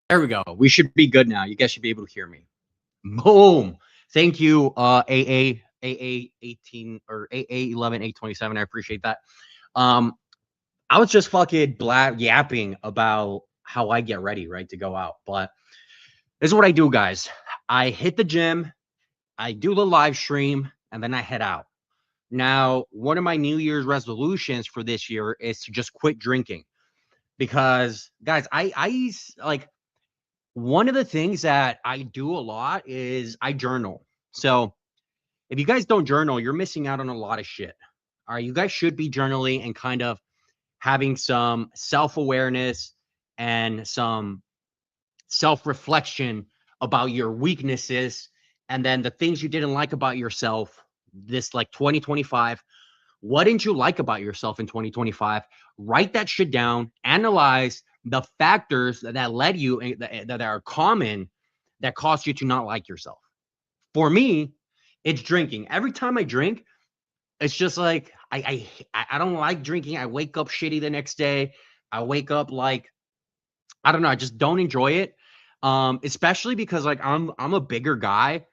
There we go. We should be good now. You guys should be able to hear me. Boom. Thank you, AA 18 or AA 11 827. I appreciate that. Um, I was just fucking yapping about how I get ready, right, to go out. But this is what I do, guys. I hit the gym, I do the live stream, and then I head out. Now, one of my New Year's resolutions for this year is to just quit drinking because, guys, like one of the things that I do a lot is I journal. So if you guys don't journal, you're missing out on a lot of shit. All right. You guys should be journaling and kind of having some self awareness and some self reflection about your weaknesses and then the things you didn't like about yourself this like 2025. What didn't you like about yourself in 2025? Write that shit down, analyze the factors that led you that are common that caused you to not like yourself. For me, it's drinking. Every time I drink, it's just like I don't like drinking. I wake up shitty the next day. I wake up like I don't know. I just don't enjoy it. Especially because like I'm a bigger guy,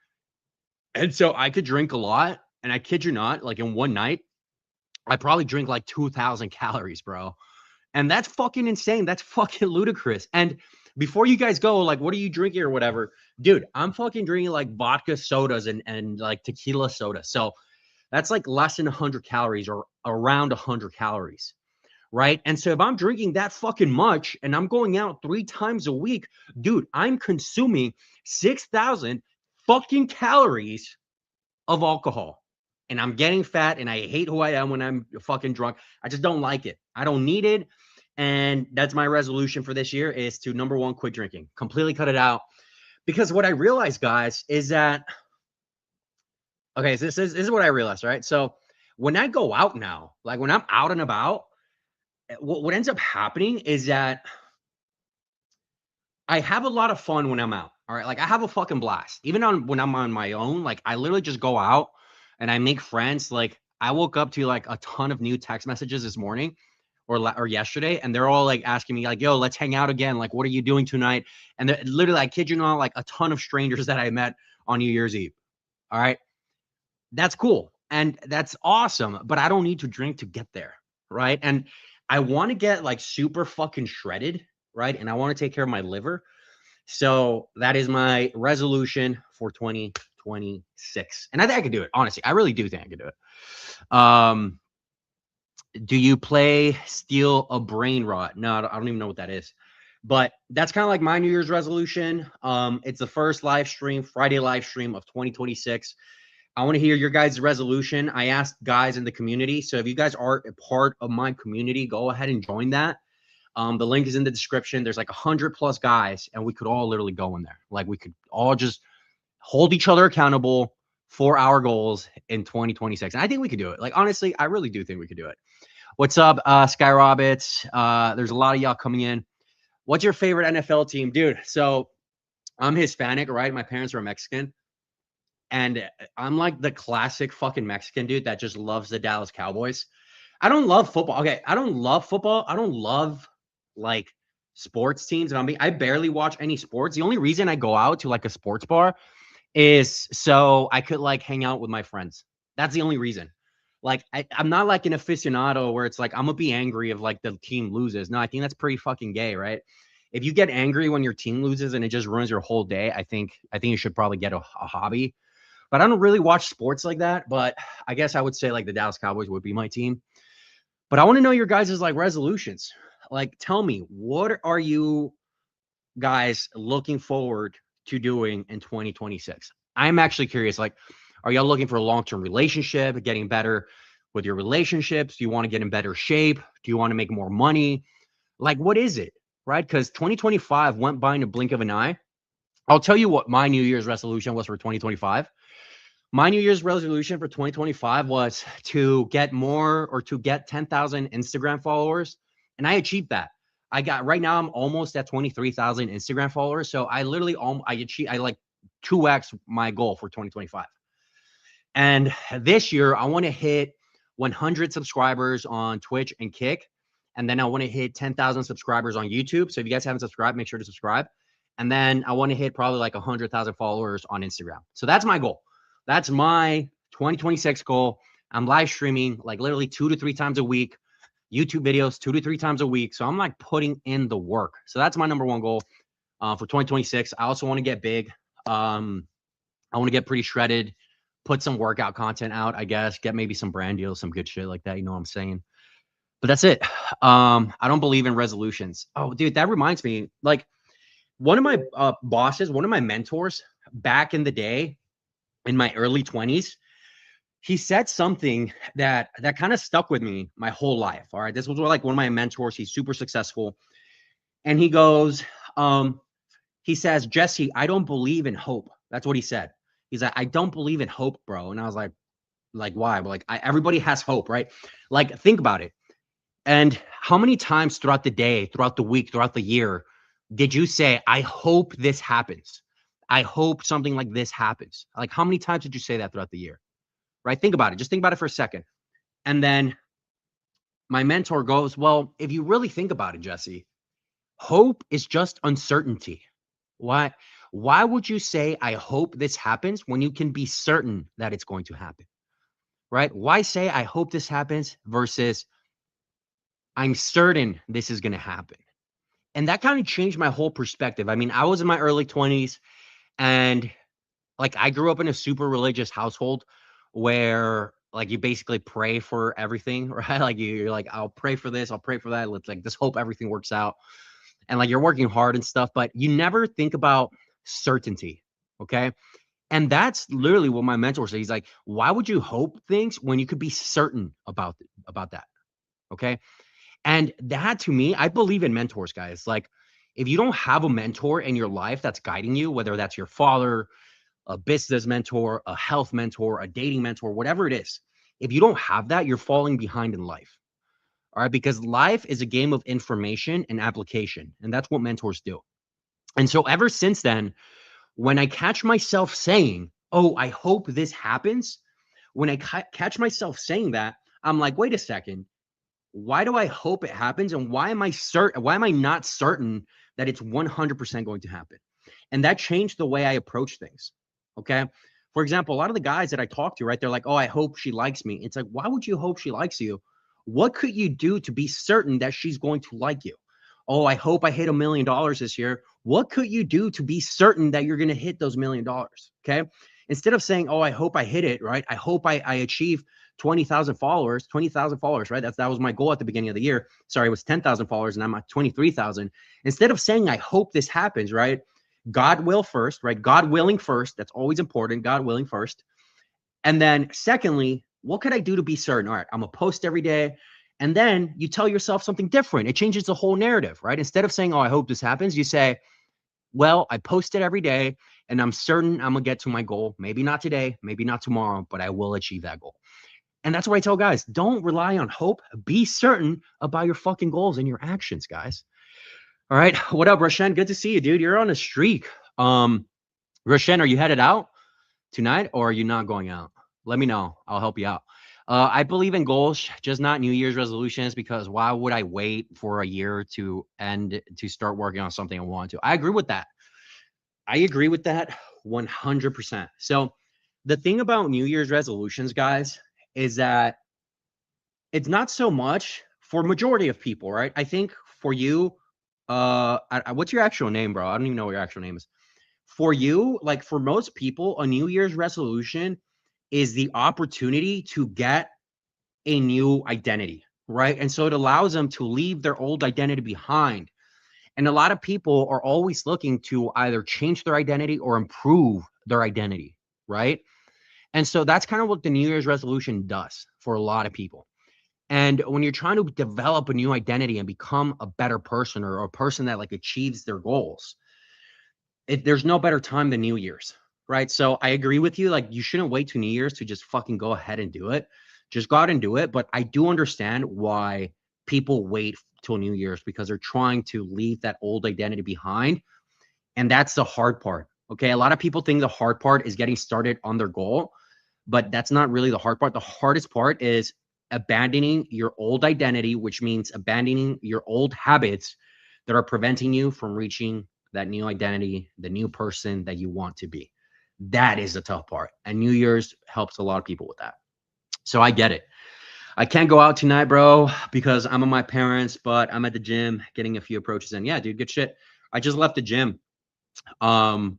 and so I could drink a lot. And I kid you not, like in one night, I probably drink like 2,000 calories, bro. And that's fucking insane. That's fucking ludicrous. And before you guys go, like, what are you drinking or whatever? Dude, I'm fucking drinking like vodka sodas and like tequila soda. So that's like less than 100 calories or around 100 calories. Right. And so if I'm drinking that fucking much and I'm going out 3 times a week, dude, I'm consuming 6,000 fucking calories of alcohol. And I'm getting fat and I hate who I am when I'm fucking drunk. I just don't like it. I don't need it. And that's my resolution for this year is to number one, quit drinking, completely cut it out. Because what I realized, guys, is that okay, so this is what I realized, right? So when I go out now, like when I'm out and about, what ends up happening is that I have a lot of fun when I'm out. All right. Like I have a fucking blast. Even on when I'm on my own, like I literally just go out and I make friends. Like I woke up to like a ton of new text messages this morning or yesterday, and they're all like asking me, like, yo, let's hang out again. Like, what are you doing tonight? And they're literally, I kid you not, like a ton of strangers that I met on New Year's Eve. All right. That's cool. And that's awesome. But I don't need to drink to get there. Right. And I want to get like super fucking shredded. Right. And I want to take care of my liver. So that is my resolution for 2026. And I think I can do it. Honestly, I really do think I can do it. Do you play Steal a Brain Rot? No, I don't even know what that is. But that's kind of like my New Year's resolution. It's the first live stream, Friday live stream of 2026. I want to hear your guys' resolution. I asked guys in the community. So if you guys are a part of my community, go ahead and join that. The link is in the description. There's like 100+ guys, and we could all literally go in there. Like we could all just hold each other accountable for our goals in 2026. And I think we could do it. Like honestly, I really do think we could do it. What's up, Sky Roberts? There's a lot of y'all coming in. What's your favorite NFL team, dude? So I'm Hispanic, right? My parents are Mexican. And I'm like the classic fucking Mexican dude that just loves the Dallas Cowboys. I don't love football. Okay, I don't love football. I don't love like sports teams. And I barely watch any sports. The only reason I go out to like a sports bar is so I could like hang out with my friends. That's the only reason. Like I'm not like an aficionado where it's like I'm gonna be angry if like the team loses. No, I think that's pretty fucking gay, right? If you get angry when your team loses and it just ruins your whole day, I think you should probably get a hobby. But I don't really watch sports like that. But I guess I would say like the Dallas Cowboys would be my team. But I want to know your guys' like resolutions. Like, tell me, what are you guys looking forward to doing in 2026? I'm actually curious. Like, are y'all looking for a long-term relationship, getting better with your relationships? Do you want to get in better shape? Do you want to make more money? Like, what is it? Right? Because 2025 went by in a blink of an eye. I'll tell you what my New Year's resolution was for 2025. My New Year's resolution for 2025 was to get more or to get 10,000 Instagram followers. And I achieved that. I got right now, I'm almost at 23,000 Instagram followers. So I literally, I like 2x my goal for 2025. And this year, I want to hit 100 subscribers on Twitch and Kick. And then I want to hit 10,000 subscribers on YouTube. So if you guys haven't subscribed, make sure to subscribe. And then I want to hit probably like 100,000 followers on Instagram. So that's my goal. That's my 2026 goal. I'm live streaming like literally 2 to 3 times a week, YouTube videos 2 to 3 times a week. So I'm like putting in the work. So that's my number one goal for 2026. I also want to get big. I want to get pretty shredded, put some workout content out, I guess, get maybe some brand deals, some good shit like that. You know what I'm saying? But that's it. I don't believe in resolutions. Oh, dude, that reminds me. Like one of my bosses, one of my mentors back in the day, in my early 20s, he said something that kind of stuck with me my whole life. All right, this was like one of my mentors. He's super successful, and he goes, he says, Jesse, I don't believe in hope. That's what he said. He's like, I don't believe in hope, bro. And I was like why? But like, everybody has hope, right? Like, think about it. And how many times throughout the day, throughout the week, throughout the year, did you say, I hope this happens? I hope something like this happens. Like, how many times did you say that throughout the year? Right? Think about it. Just think about it for a second. And then my mentor goes, well, if you really think about it, Jesse, hope is just uncertainty. Why? Why would you say, I hope this happens when you can be certain that it's going to happen? Right? Why say, I hope this happens versus I'm certain this is going to happen? And that kind of changed my whole perspective. I mean, I was in my early 20s and like I grew up in a super religious household where like you basically pray for everything, right? Like you're like, I'll pray for this, I'll pray for that. Let's like just hope everything works out. And like you're working hard and stuff, but you never think about certainty. Okay. And that's literally what my mentor said. He's like, why would you hope things when you could be certain about that? Okay. And that to me, I believe in mentors, guys. Like, if you don't have a mentor in your life that's guiding you, whether that's your father, a business mentor, a health mentor, a dating mentor, whatever it is, if you don't have that, you're falling behind in life. All right. Because life is a game of information and application. And that's what mentors do. And so ever since then, when I catch myself saying, oh, I hope this happens, when I catch myself saying that, I'm like, wait a second. Why do I hope it happens? And why am I certain? Why am I not certain that it's 100% going to happen? And that changed the way I approach things. Okay. For example, a lot of the guys that I talk to, right, they're like, oh, I hope she likes me. It's like, why would you hope she likes you? What could you do to be certain that she's going to like you? Oh, I hope I hit $1 million this year. What could you do to be certain that you're going to hit those $1 million? Okay. Instead of saying, oh, I hope I hit it, right? I hope I achieve 20,000 followers, right? That was my goal at the beginning of the year. Sorry, it was 10,000 followers and I'm at 23,000. Instead of saying, I hope this happens, right? God will first, right? God willing first. That's always important. God willing first. And then secondly, what could I do to be certain? All right, I'm going to post every day. And then you tell yourself something different. It changes the whole narrative, right? Instead of saying, oh, I hope this happens, you say, well, I post it every day and I'm certain I'm going to get to my goal. Maybe not today, maybe not tomorrow, but I will achieve that goal. And that's what I tell guys. Don't rely on hope. Be certain about your fucking goals and your actions, guys. All right. What up, Rashen? Good to see you, dude. You're on a streak. Rashen, are you headed out tonight or are you not going out? Let me know. I'll help you out. I believe in goals, just not New Year's resolutions, because why would I wait for a year to start working on something I want to? I agree with that. 100%. So the thing about New Year's resolutions, guys, is that it's not so much for majority of people, right? I think for you, what's your actual name, bro? I don't even know what your actual name is. For you, like for most people, a New Year's resolution is the opportunity to get a new identity, right? And so it allows them to leave their old identity behind. And a lot of people are always looking to either change their identity or improve their identity, right? And so that's kind of what the New Year's resolution does for a lot of people. And when you're trying to develop a new identity and become a better person or a person that like achieves their goals, there's no better time than New Year's, right? So I agree with you. Like you shouldn't wait to New Year's to just fucking go ahead and do it. Just go out and do it. But I do understand why people wait till New Year's because they're trying to leave that old identity behind. And that's the hard part. Okay. A lot of people think the hard part is getting started on their goal, but that's not really the hard part. The hardest part is abandoning your old identity, which means abandoning your old habits that are preventing you from reaching that new identity, the new person that you want to be. That is the tough part. And New Year's helps a lot of people with that. So I get it. I can't go out tonight, bro, because I'm at my parents', but I'm at the gym getting a few approaches in. Yeah, dude, good shit. I just left the gym. Um,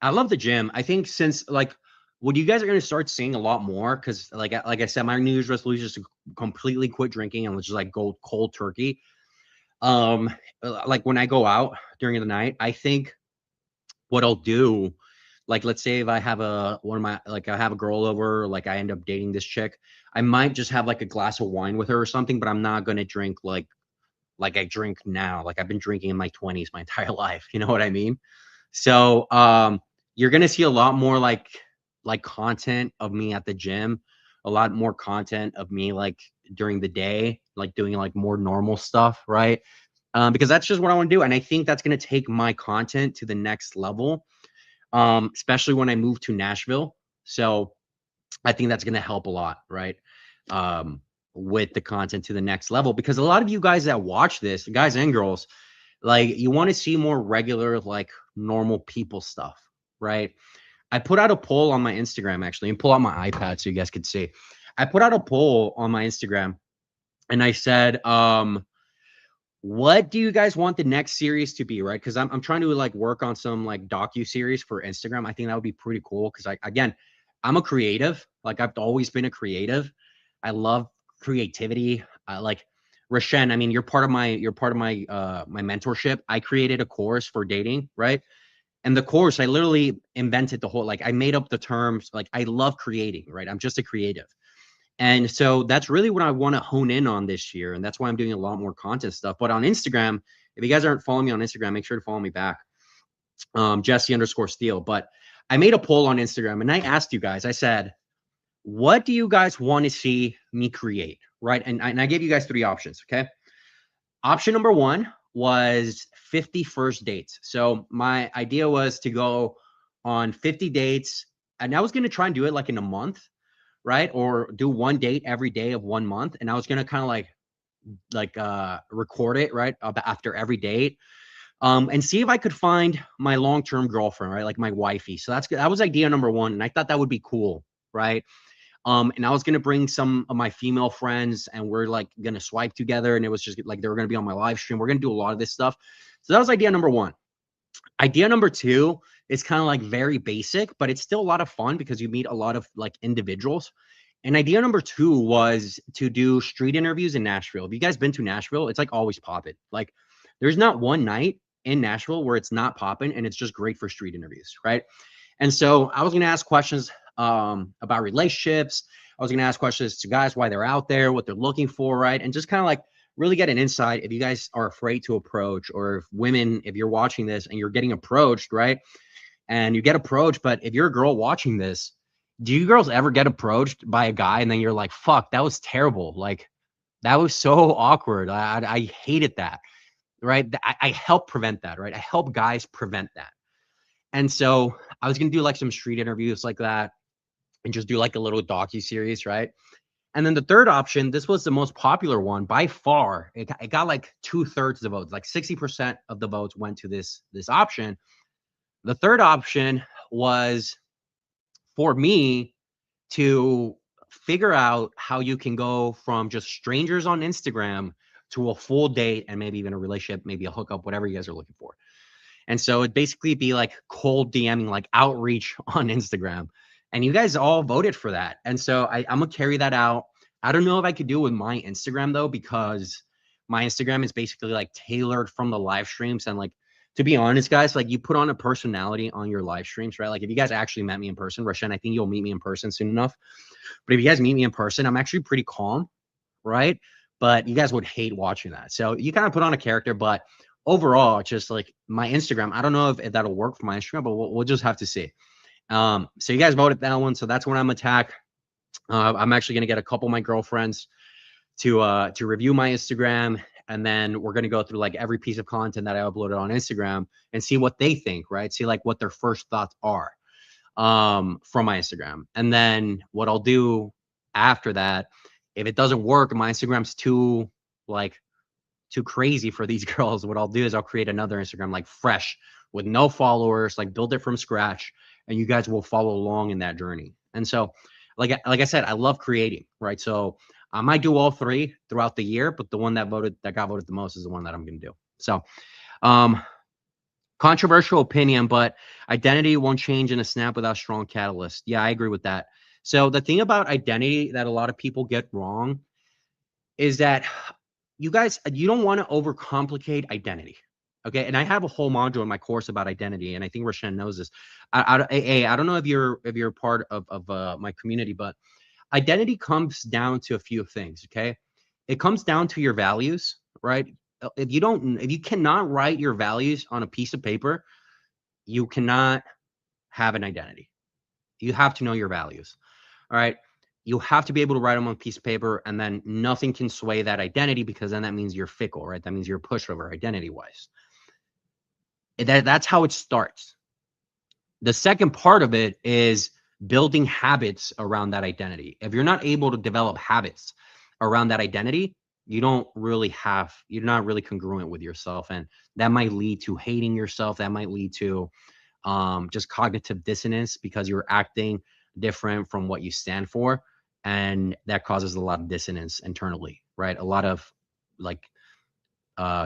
I love the gym. I think since like what you guys are gonna start seeing a lot more, because like I said, my New Year's resolution is to completely quit drinking and just like go cold turkey. Um, like when I go out during the night, I think what I'll do, like let's say if I have a one of my like I have a girl over, like I end up dating this chick, I might just have like a glass of wine with her or something, but I'm not gonna drink like I drink now. Like I've been drinking in my 20s my entire life. You know what I mean? So you're gonna see a lot more like content of me at the gym, a lot more content of me like during the day, like doing like more normal stuff, right? Because that's just what I want to do. And I think that's gonna take my content to the next level, especially when I move to Nashville. So I think that's gonna help a lot, right? Um, with the content to the next level. Because a lot of you guys that watch this, guys and girls, like you want to see more regular, like normal people stuff, right? I put out a poll on my Instagram actually, and pull out my iPad so you guys could see. I put out a poll on my Instagram and I said, what do you guys want the next series to be, right? Because I'm trying to like work on some like docu-series for Instagram. I think that would be pretty cool because I'm a creative. Like I've always been a creative. I love creativity. Like Rashen, I mean, you're part of my my mentorship. I created a course for dating, right? And the course, I literally invented the whole like I made up the terms. Like I love creating, right? I'm just a creative. And so that's really what I want to hone in on this year. And that's why I'm doing a lot more content stuff. But on Instagram, if you guys aren't following me on Instagram, make sure to follow me back. Jesse_Steele. But I made a poll on Instagram and I asked you guys, I said, what do you guys want to see me create? Right. And I gave you guys 3 options. Okay. Option number 1 was 50 first dates. So my idea was to go on 50 dates. And I was going to try and do it like in a month, right? Or do one date every day of 1 month. And I was going to kind of like record it, right? After every date. And see if I could find my long-term girlfriend, right? Like my wifey. So that was idea number 1. And I thought that would be cool, right? And I was gonna bring some of my female friends, and we're like gonna swipe together, and it was just like they were gonna be on my live stream. We're gonna do a lot of this stuff. So that was idea number 1. Idea number 2 is kind of like very basic, but it's still a lot of fun because you meet a lot of like individuals. And idea number 2 was to do street interviews in Nashville. Have you guys been to Nashville? It's like always popping. Like there's not one night in Nashville where it's not popping, and it's just great for street interviews, right? And so I was going to ask questions about relationships. I was going to ask questions to guys why they're out there, what they're looking for, right? And just kind of like really get an insight if you guys are afraid to approach, or if women, if you're watching this and you're getting approached, right? And you get approached, but if you're a girl watching this, do you girls ever get approached by a guy and then you're like, fuck, that was terrible. Like that was so awkward. I hated that, right? I help prevent that, right? I help guys prevent that. And so I was going to do like some street interviews like that and just do like a little docu-series, right? And then the third option, this was the most popular one by far. It got like 2/3 of the votes, like 60% of the votes went to this option. The third option was for me to figure out how you can go from just strangers on Instagram to a full date and maybe even a relationship, maybe a hookup, whatever you guys are looking for. And so it'd basically be like cold DMing, like outreach on Instagram. And you guys all voted for that. And so I'm gonna carry that out. I don't know if I could do it with my Instagram though, because my Instagram is basically like tailored from the live streams. And like, to be honest, guys, like you put on a personality on your live streams, right? Like if you guys actually met me in person, Rashen, I think you'll meet me in person soon enough. But if you guys meet me in person, I'm actually pretty calm, right? But you guys would hate watching that. So you kind of put on a character, but overall, it's just like my Instagram. I don't know if that'll work for my Instagram, but we'll just have to see. So you guys voted that one. So that's when I'm attack. I'm actually going to get a couple of my girlfriends to review my Instagram. And then we're going to go through like every piece of content that I uploaded on Instagram and see what they think, right? See like what their first thoughts are from my Instagram. And then what I'll do after that, if it doesn't work, my Instagram's too like too crazy for these girls, what I'll do is I'll create another Instagram like fresh with no followers, like build it from scratch, and you guys will follow along in that journey. And so, like I said, I love creating, right? So I might do all three throughout the year, but the one that got voted the most is the one that I'm going to do. So, um, controversial opinion, but identity won't change in a snap without strong catalyst. Yeah, I agree with that. So the thing about identity that a lot of people get wrong is that you don't want to overcomplicate identity. Okay. And I have a whole module in my course about identity, and I think Rashan knows this. I don't know if you're part of my community, but identity comes down to a few things. Okay. It comes down to your values, right? If you cannot write your values on a piece of paper, you cannot have an identity. You have to know your values. All right. You have to be able to write them on a piece of paper, and then nothing can sway that identity, because then that means you're fickle, right? That means you're a pushover identity wise. That's how it starts. The second part of it is building habits around that identity. If you're not able to develop habits around that identity, you're not really congruent with yourself. And that might lead to hating yourself. That might lead to just cognitive dissonance, because you're acting different from what you stand for. And that causes a lot of dissonance internally, right? A lot of like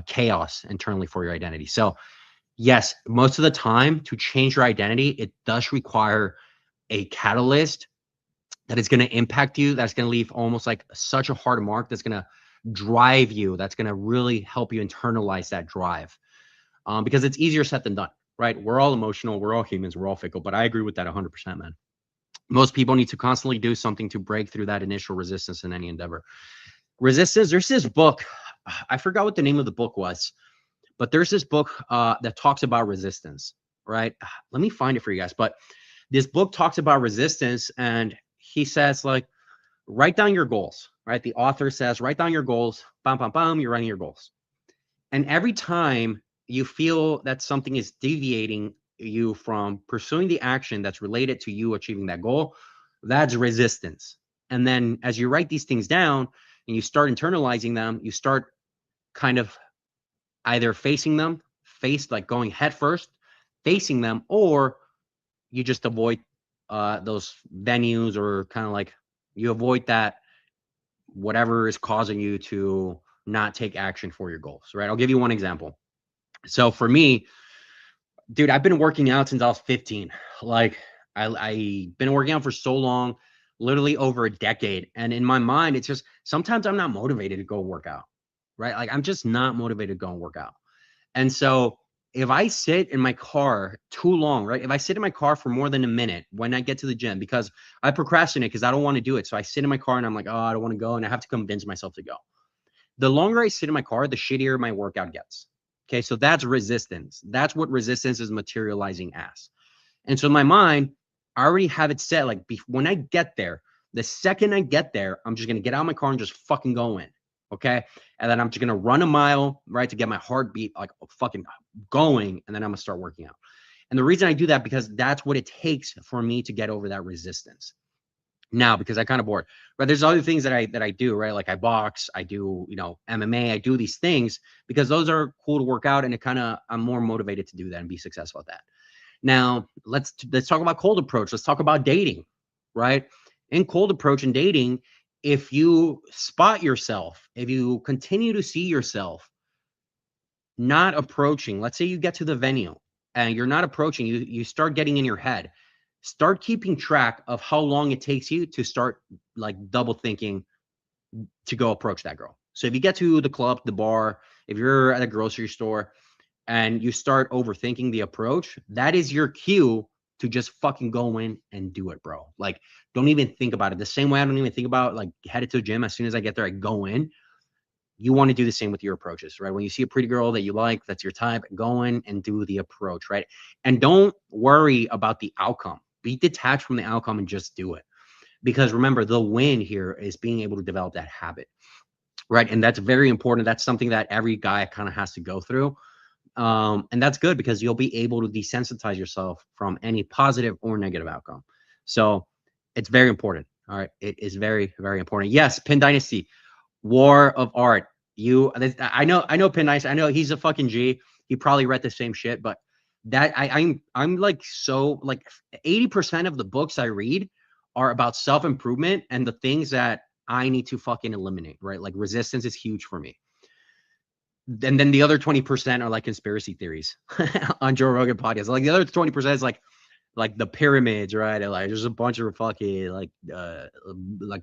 chaos internally for your identity. So yes, most of the time to change your identity, it does require a catalyst that is going to impact you, that's going to leave almost like such a hard mark, that's going to drive you, that's going to really help you internalize that drive. Because it's easier said than done, right? We're all emotional, we're all humans, we're all fickle, but I agree with that 100%, man. Most people need to constantly do something to break through that initial resistance in any endeavor. Resistance, there's this book, I forgot what the name of the book was, but there's this book that talks about resistance, right? Let me find it for you guys. But this book talks about resistance, and he says, like, write down your goals, right? The author says, write down your goals, bam, bam, bam, you're writing your goals. And every time you feel that something is deviating you from pursuing the action that's related to you achieving that goal, that's resistance. And then as you write these things down and you start internalizing them, you start kind of either facing them, like going head first, facing them, or you just avoid those venues, or kind of like you avoid that, whatever is causing you to not take action for your goals, right? I'll give you one example. So for me, dude, I've been working out since I was 15. Like I've been working out for so long, literally over a decade. And in my mind, it's just sometimes I'm not motivated to go work out, right? Like I'm just not motivated to go and work out. And so if I sit in my car too long, right? If I sit in my car for more than a minute when I get to the gym, because I procrastinate because I don't want to do it. So I sit in my car and I'm like, oh, I don't want to go. And I have to convince myself to go. The longer I sit in my car, the shittier my workout gets. Okay. So that's resistance. That's what resistance is materializing as. And so in my mind, I already have it set. Like when I get there, the second I get there, I'm just going to get out of my car and just fucking go in. Okay. And then I'm just going to run a mile, right, to get my heartbeat like fucking going. And then I'm going to start working out. And the reason I do that, because that's what it takes for me to get over that resistance. Now, because I kind of bored, but there's other things that I do, right? Like I box, I do, MMA, I do these things because those are cool to work out. And it kind of, I'm more motivated to do that and be successful at that. Now, let's talk about cold approach. Let's talk about dating, right? In cold approach and dating, if you spot yourself, if you continue to see yourself not approaching, let's say you get to the venue and you're not approaching, you start getting in your head, start keeping track of how long it takes you to start like double thinking to go approach that girl. So if you get to the club, the bar, if you're at a grocery store, and you start overthinking the approach, that is your cue to just fucking go in and do it, bro. Like, don't even think about it. The same way I don't even think about like headed to the gym. As soon as I get there, I go in. You want to do the same with your approaches, right? When you see a pretty girl that you like, that's your type, go in and do the approach, right? And don't worry about the outcome. Be detached from the outcome and just do it. Because remember, the win here is being able to develop that habit, right? And that's very important. That's something that every guy kind of has to go through. And that's good because you'll be able to desensitize yourself from any positive or negative outcome. So it's very important. All right. It is very, very important. Yes. Pin Dynasty, War of Art. I know Pin Nice. I know he's a fucking G. He probably read the same shit, but I'm like, so like 80% of the books I read are about self-improvement and the things that I need to fucking eliminate, right? Like resistance is huge for me. And then the other 20% are like conspiracy theories on Joe Rogan podcast. Like the other 20% is like the pyramids, right? And like there's a bunch of fucking like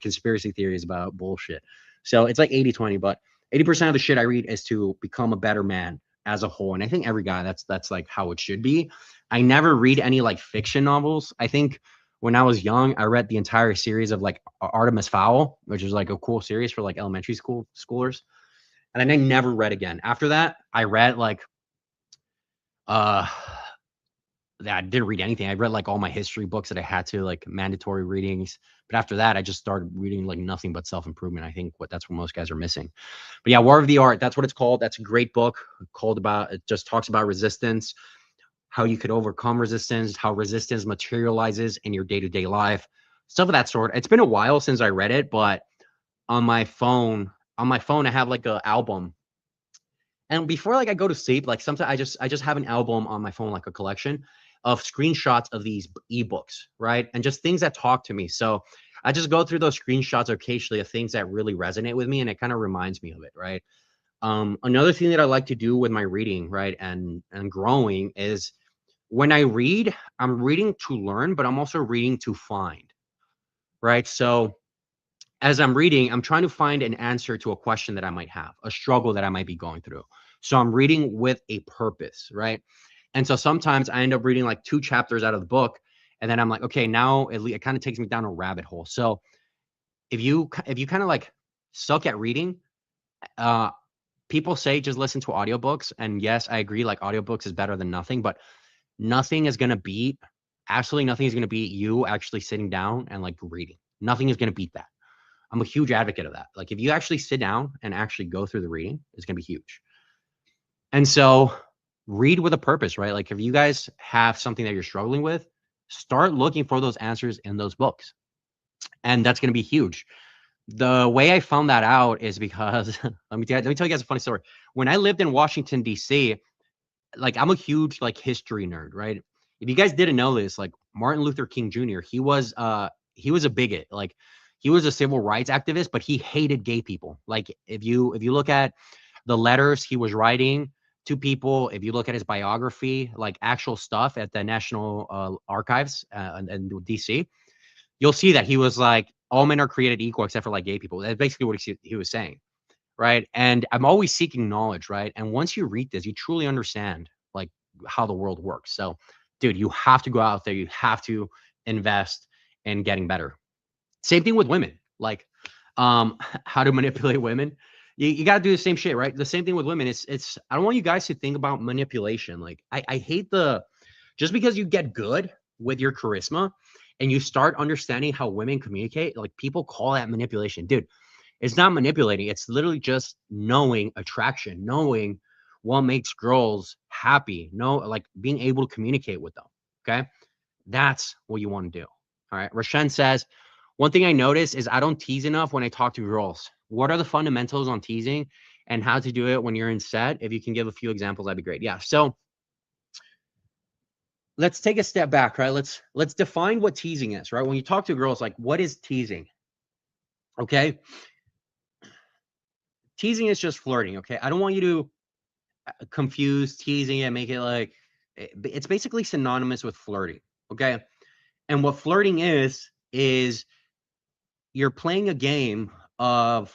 conspiracy theories about bullshit. So it's like 80-20, but 80% of the shit I read is to become a better man as a whole. And I think every guy, that's like how it should be. I never read any like fiction novels. I think when I was young, I read the entire series of like Artemis Fowl, which is like a cool series for like elementary schoolers. And then I never read again. After that, I read like uh I didn't read anything. I read like all my history books that I had to, like mandatory readings. But after that, I just started reading like nothing but self-improvement. I think that's what most guys are missing. But yeah, War of the Art, that's what it's called. That's a great book called about, it just talks about resistance, how you could overcome resistance, how resistance materializes in your day-to-day life, stuff of that sort. It's been a while since I read it, but on my phone, I have like a album. And before like I go to sleep, like sometimes I just have an album on my phone, like a collection of screenshots of these ebooks, right? And just things that talk to me. So I just go through those screenshots occasionally of things that really resonate with me, and it kind of reminds me of it, right? Another thing that I like to do with my reading, right, and growing is when I read, I'm reading to learn, but I'm also reading to find, right? So as I'm reading, I'm trying to find an answer to a question that I might have, a struggle that I might be going through. So I'm reading with a purpose, right? And so sometimes I end up reading like 2 chapters out of the book, and then I'm like, okay, now it kind of takes me down a rabbit hole. So if you kind of like suck at reading, uh, people say just listen to audiobooks, and yes, I agree. Like audiobooks is better than nothing, but nothing is gonna beat, absolutely nothing is gonna beat you actually sitting down and like reading. Nothing is gonna beat that. I'm a huge advocate of that. Like if you actually sit down and actually go through the reading, it's gonna be huge. And so read with a purpose, right? Like if you guys have something that you're struggling with, start looking for those answers in those books. And that's gonna be huge. The way I found that out is because let me tell you guys a funny story. When I lived in Washington, DC, like I'm a huge like history nerd, right? If you guys didn't know this, like Martin Luther King Jr., he was a bigot. Like he was a civil rights activist, but he hated gay people. Like if you look at the letters he was writing to people, if you look at his biography, like actual stuff at the National Archives and DC, you'll see that he was like, all men are created equal except for like gay people. That's basically what he was saying, right? And I'm always seeking knowledge, right? And once you read this, you truly understand like how the world works. So, dude, you have to go out there. You have to invest in getting better. Same thing with women, like how to manipulate women. You got to do the same shit, right? The same thing with women. It's I don't want you guys to think about manipulation. Like I hate the, just because you get good with your charisma and you start understanding how women communicate, like people call that manipulation. Dude, it's not manipulating. It's literally just knowing attraction, knowing what makes girls happy, like being able to communicate with them. Okay. That's what you want to do. All right. Rashen says, one thing I notice is I don't tease enough when I talk to girls. What are the fundamentals on teasing and how to do it when you're in set? If you can give a few examples, that'd be great. Yeah. So let's take a step back, right? Let's define what teasing is, right? When you talk to girls, like what is teasing? Okay. Teasing is just flirting. Okay. I don't want you to confuse teasing and make it like it's basically synonymous with flirting. Okay. And what flirting is you're playing a game of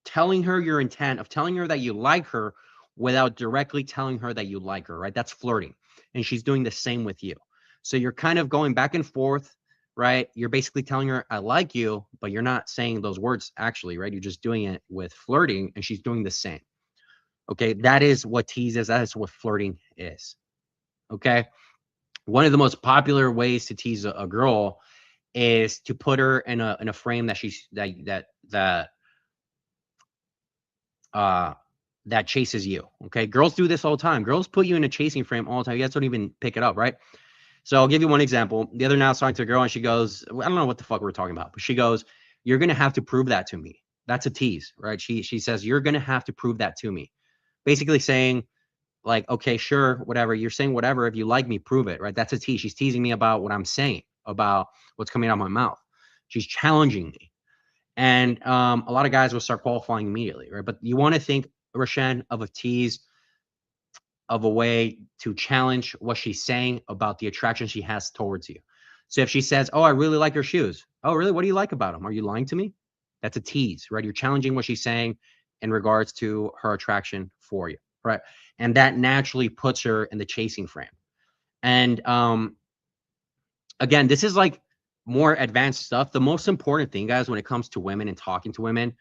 telling her your intent, of telling her that you like her without directly telling her that you like her, right? That's flirting. And she's doing the same with you. So you're kind of going back and forth, right? You're basically telling her, I like you, but you're not saying those words actually, right? You're just doing it with flirting, and she's doing the same. Okay. That is what tease is. That is what flirting is. Okay. One of the most popular ways to tease a girl is to put her in a frame that she's that chases you. Okay. Girls do this all the time. Girls put you in a chasing frame all the time. You guys don't even pick it up, right? So I'll give you one example. The other night I was talking to a girl and she goes, I don't know what the fuck we're talking about, but she goes, you're gonna have to prove that to me, That's a tease, right? She says, you're gonna have to prove that to me. Basically saying, like, okay, sure, whatever. You're saying whatever. If you like me, prove it, right? That's a tease. She's teasing me about what I'm saying, about what's coming out of my mouth. She's challenging me. And a lot of guys will start qualifying immediately, right? But you want to think, Rashan, of a tease, of a way to challenge what she's saying about the attraction she has towards you. So if she says, oh, I really like your shoes. Oh, really? What do you like about them? Are you lying to me? That's a tease, right? You're challenging what she's saying in regards to her attraction for you, right? And that naturally puts her in the chasing frame. And again, this is like more advanced stuff. The most important thing, guys, when it comes to women and talking to women,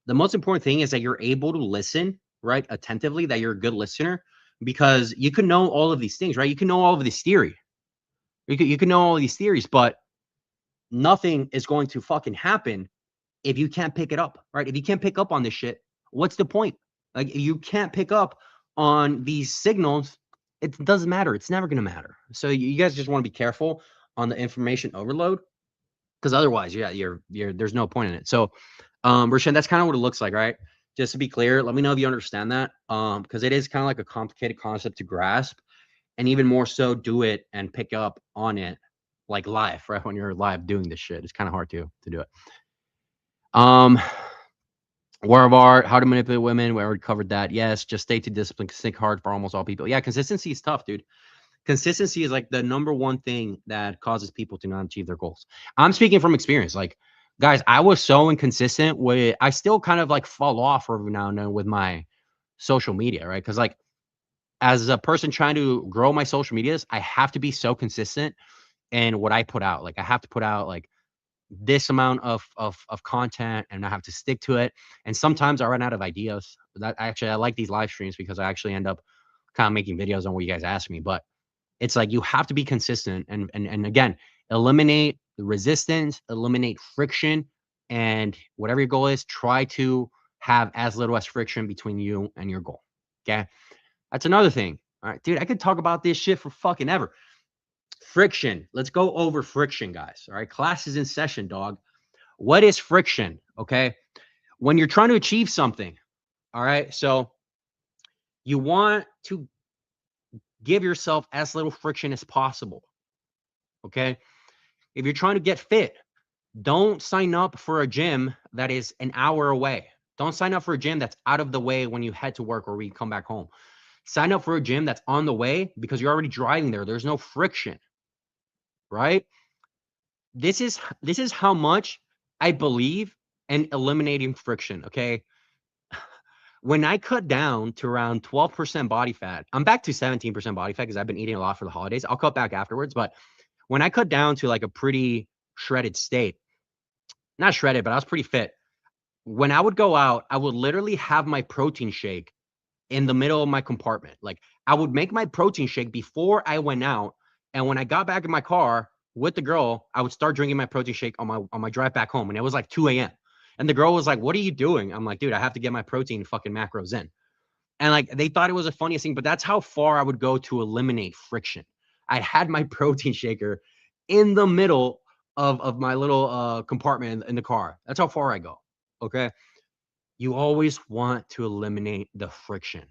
the most important thing is that you're able to listen, right, attentively, that you're a good listener, because you can know all of these things, right? You can know all of this theory. You can know all of these theories, but nothing is going to fucking happen if you can't pick it up, right? If you can't pick up on this shit, what's the point? Like, you can't pick up on these signals, it doesn't matter. It's never going to matter. So you guys just want to be careful on the information overload, because otherwise, yeah, you're there's no point in it. So, Rashan, that's kind of what it looks like, right? Just to be clear, let me know if you understand that, because it is kind of like a complicated concept to grasp, and even more so, do it and pick up on it like live, right? When you're live doing this shit, it's kind of hard to do it. War of Art, how to manipulate women. We already covered that. Yes, just stay to discipline. Think hard for almost all people. Yeah, consistency is tough, dude. Consistency is like the number one thing that causes people to not achieve their goals. I'm speaking from experience. Like, guys, I was so inconsistent with, I still kind of like fall off every now and then with my social media, right? Because like, as a person trying to grow my social medias, I have to be so consistent in what I put out. Like, I have to put out like this amount of content, and I have to stick to it. And sometimes I run out of ideas. That actually, I like these live streams because I actually end up kind of making videos on what you guys ask me. But it's like you have to be consistent, and again, eliminate the resistance, eliminate friction, and whatever your goal is, try to have as little as friction between you and your goal. Okay, that's another thing. All right, dude, I could talk about this shit for fucking ever. Friction. Let's go over friction, guys. All right, class is in session, dog. What is friction? Okay, when you're trying to achieve something, all right, so you want to give yourself as little friction as possible. Okay, if you're trying to get fit, don't sign up for a gym that is an hour away. Don't sign up for a gym that's out of the way when you head to work or when you come back home. Sign up for a gym that's on the way because you're already driving there. There's no friction, right? This is how much I believe in eliminating friction, okay? When I cut down to around 12% body fat, I'm back to 17% body fat because I've been eating a lot for the holidays. I'll cut back afterwards, but when I cut down to like a pretty shredded state, not shredded, but I was pretty fit. When I would go out, I would literally have my protein shake in the middle of my compartment. Like, I would make my protein shake before I went out, and when I got back in my car with the girl, I would start drinking my protein shake on my drive back home, and it was like 2 a.m. And the girl was like, "What are you doing?" I'm like, "Dude, I have to get my protein fucking macros in." And like, they thought it was the funniest thing, but that's how far I would go to eliminate friction. I had my protein shaker in the middle of my little compartment in the car. That's how far I go. Okay. You always want to eliminate the friction,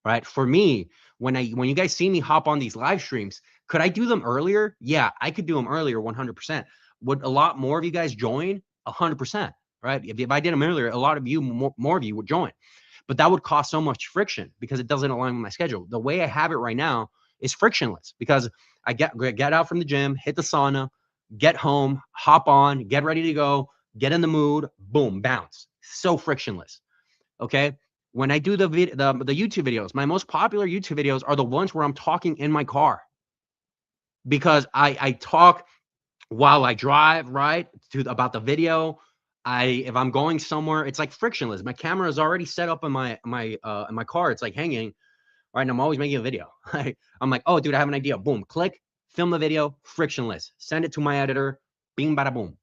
right? For me, when you guys see me hop on these live streams, could I do them earlier? Yeah, I could do them earlier 100%. Would a lot more of you guys join? 100%, right? If I did them earlier, a lot of you, more of you would join. But that would cause so much friction because it doesn't align with my schedule. The way I have it right now is frictionless because I get out from the gym, hit the sauna, get home, hop on, get ready to go, get in the mood, boom, bounce. So frictionless. Okay. When I do the YouTube videos, my most popular YouTube videos are the ones where I'm talking in my car because I talk while I drive, right? About the video. If I'm going somewhere, it's like frictionless. My camera is already set up in my car. It's like hanging, right? And I'm always making a video. I'm like, oh, dude, I have an idea. Boom, click, film the video, frictionless. Send it to my editor. Bing, bada, boom,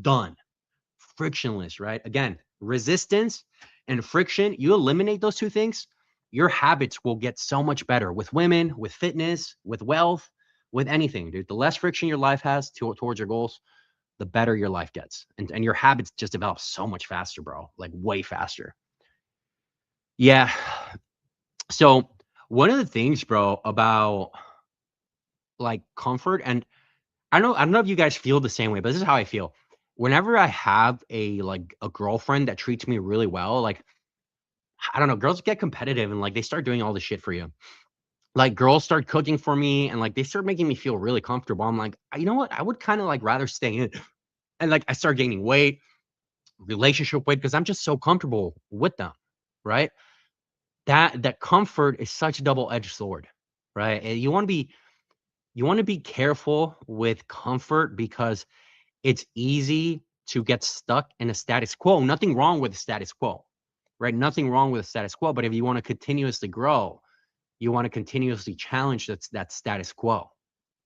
done. Frictionless, right? Again, resistance and friction. You eliminate those two things, your habits will get so much better with women, with fitness, with wealth, with anything, dude. The less friction your life has towards your goals, the better your life gets. And your habits just develop so much faster, bro. Like way faster. Yeah. So one of the things, bro, about like comfort, and I don't know if you guys feel the same way, but this is how I feel. Whenever I have a girlfriend that treats me really well, like I don't know, girls get competitive and like they start doing all the shit for you. Like girls start cooking for me and like they start making me feel really comfortable. I'm like, you know what? I would kind of like rather stay in. And like I start gaining weight, relationship weight, because I'm just so comfortable with them, right? That comfort is such a double-edged sword, right? And you want to be careful with comfort because it's easy to get stuck in a status quo. Nothing wrong with the status quo, right? Nothing wrong with the status quo. But if you want to continuously grow, you want to continuously challenge that status quo,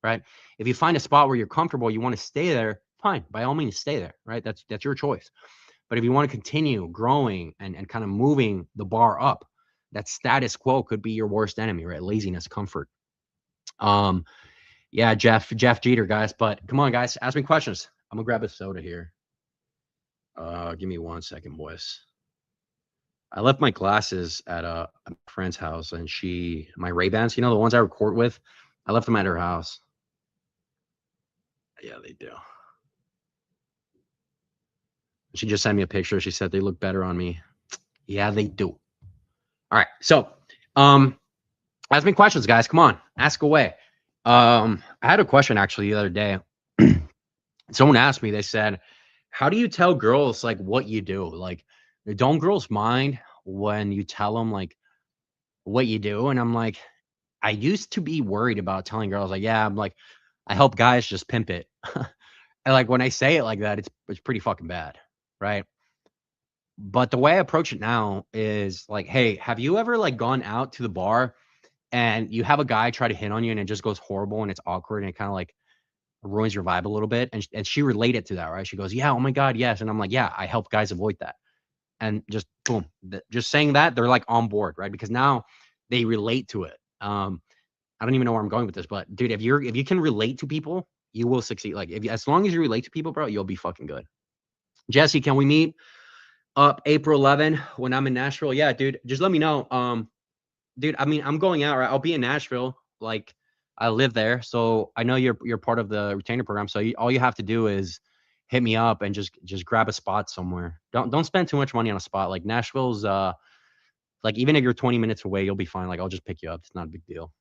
right? If you find a spot where you're comfortable, you want to stay there, fine, by all means, stay there, right? That's your choice. But if you want to continue growing and kind of moving the bar up, that status quo could be your worst enemy, right? Laziness, comfort. Um, yeah, Jeff Jeter, guys. But come on, guys, ask me questions. I'm gonna grab a soda here. Give me 1 second, boys. I left my glasses at a friend's house, and my Ray-Bans, the ones I record with, I left them at her house. Yeah, they do. She just sent me a picture. She said they look better on me. Yeah, they do. All right, so ask me questions, guys. Come on, ask away. I had a question actually the other day. Someone asked me. They said, "How do you tell girls like what you do? Like, don't girls mind when you tell them like what you do?" And I'm like, I used to be worried about telling girls like, "Yeah, I'm like, I help guys just pimp it." And like when I say it like that, it's pretty fucking bad, right? But the way I approach it now is like, "Hey, have you ever like gone out to the bar and you have a guy try to hit on you and it just goes horrible and it's awkward and it kind of like ruins your vibe a little bit?" And she related to that, right? She goes, "Yeah, oh my god, yes." And I'm like, "Yeah, I help guys avoid that." And just boom, just saying that, they're like on board, right? Because now they relate to it. I don't even know where I'm going with this, but dude, if you can relate to people, you will succeed. Like as long as you relate to people, bro, you'll be fucking good. Jesse, can we meet up April 11 when I'm in Nashville? Yeah, dude, just let me know. Dude, I mean, I'm going out, right? I'll be in Nashville. Like, I live there, so I know you're part of the retainer program. So all you have to do is hit me up and just grab a spot somewhere. Don't spend too much money on a spot. Like Nashville's, like even if you're 20 minutes away, you'll be fine. Like I'll just pick you up. It's not a big deal.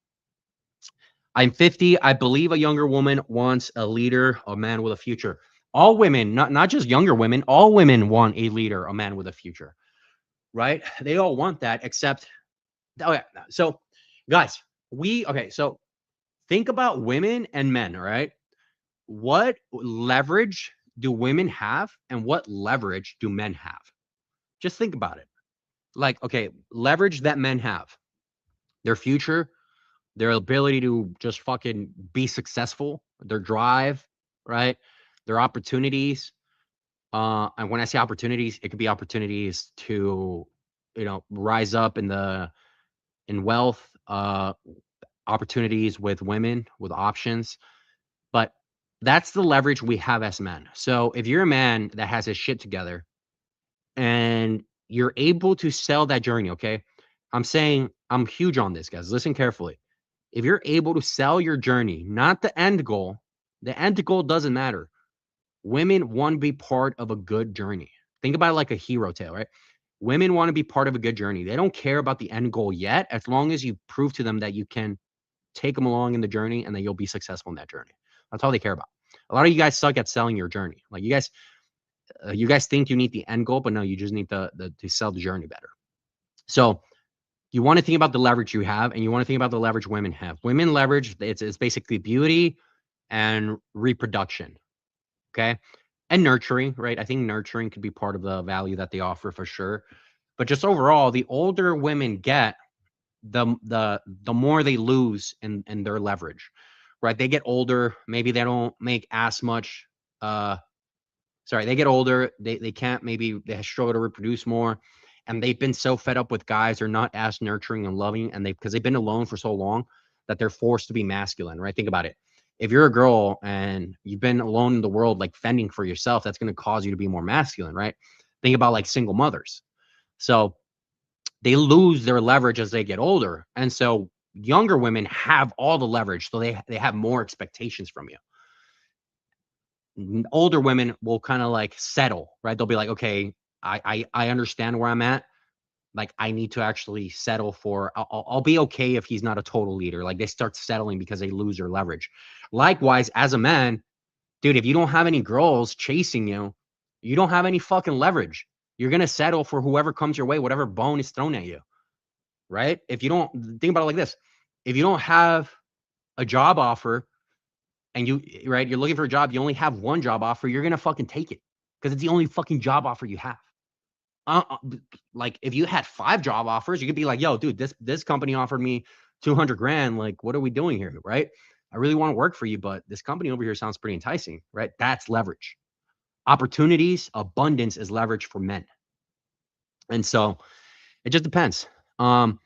I'm 50. I believe a younger woman wants a leader, a man with a future. All women, not just younger women, all women want a leader, a man with a future, right? They all want that, except okay. So, guys, okay. So think about women and men. All right, what leverage do women have, and what leverage do men have? Just think about it. Like, okay, leverage that men have, their future, their ability to just fucking be successful, their drive, right? Their opportunities. And when I say opportunities, it could be opportunities to, rise up in wealth, opportunities with women, with options. But that's the leverage we have as men. So if you're a man that has his shit together and you're able to sell that journey, okay? I'm saying I'm huge on this, guys. Listen carefully. If you're able to sell your journey, not the end goal doesn't matter. Women want to be part of a good journey. Think about it like a hero tale, right? Women want to be part of a good journey. They don't care about the end goal yet, as long as you prove to them that you can take them along in the journey and that you'll be successful in that journey. That's all they care about. A lot of you guys suck at selling your journey. Like you guys think you need the end goal, but no, you just need to sell the journey better. So you want to think about the leverage you have, and you want to think about the leverage women have. Women leverage, it's basically beauty and reproduction. Okay. And nurturing, right? I think nurturing could be part of the value that they offer for sure. But just overall, the older women get, the more they lose in their leverage, right? They get older, maybe they don't make as much they get older, they can't, maybe they struggle to reproduce more, and they've been so fed up with guys, they're not as nurturing and loving, and because they've been alone for so long that they're forced to be masculine, right? Think about it. If you're a girl and you've been alone in the world, like fending for yourself, that's going to cause you to be more masculine, right? Think about like single mothers. So they lose their leverage as they get older. And so younger women have all the leverage. So they have more expectations from you. Older women will kind of like settle, right? They'll be like, okay, I understand where I'm at. Like I need to actually settle for. I'll be okay if he's not a total leader. Like they start settling because they lose their leverage. Likewise, as a man, dude, if you don't have any girls chasing you, you don't have any fucking leverage. You're gonna settle for whoever comes your way, whatever bone is thrown at you, right? If you don't think about it like this, if you don't have a job offer and you're looking for a job, you only have one job offer, you're gonna fucking take it because it's the only fucking job offer you have. Uh, uh, like if you had 5 job offers, you could be like, yo, dude, this company offered me 200 grand. Like, what are we doing here, right? I really want to work for you, but this company over here sounds pretty enticing, right? That's leverage. Opportunities, abundance is leverage for men. And so it just depends. Think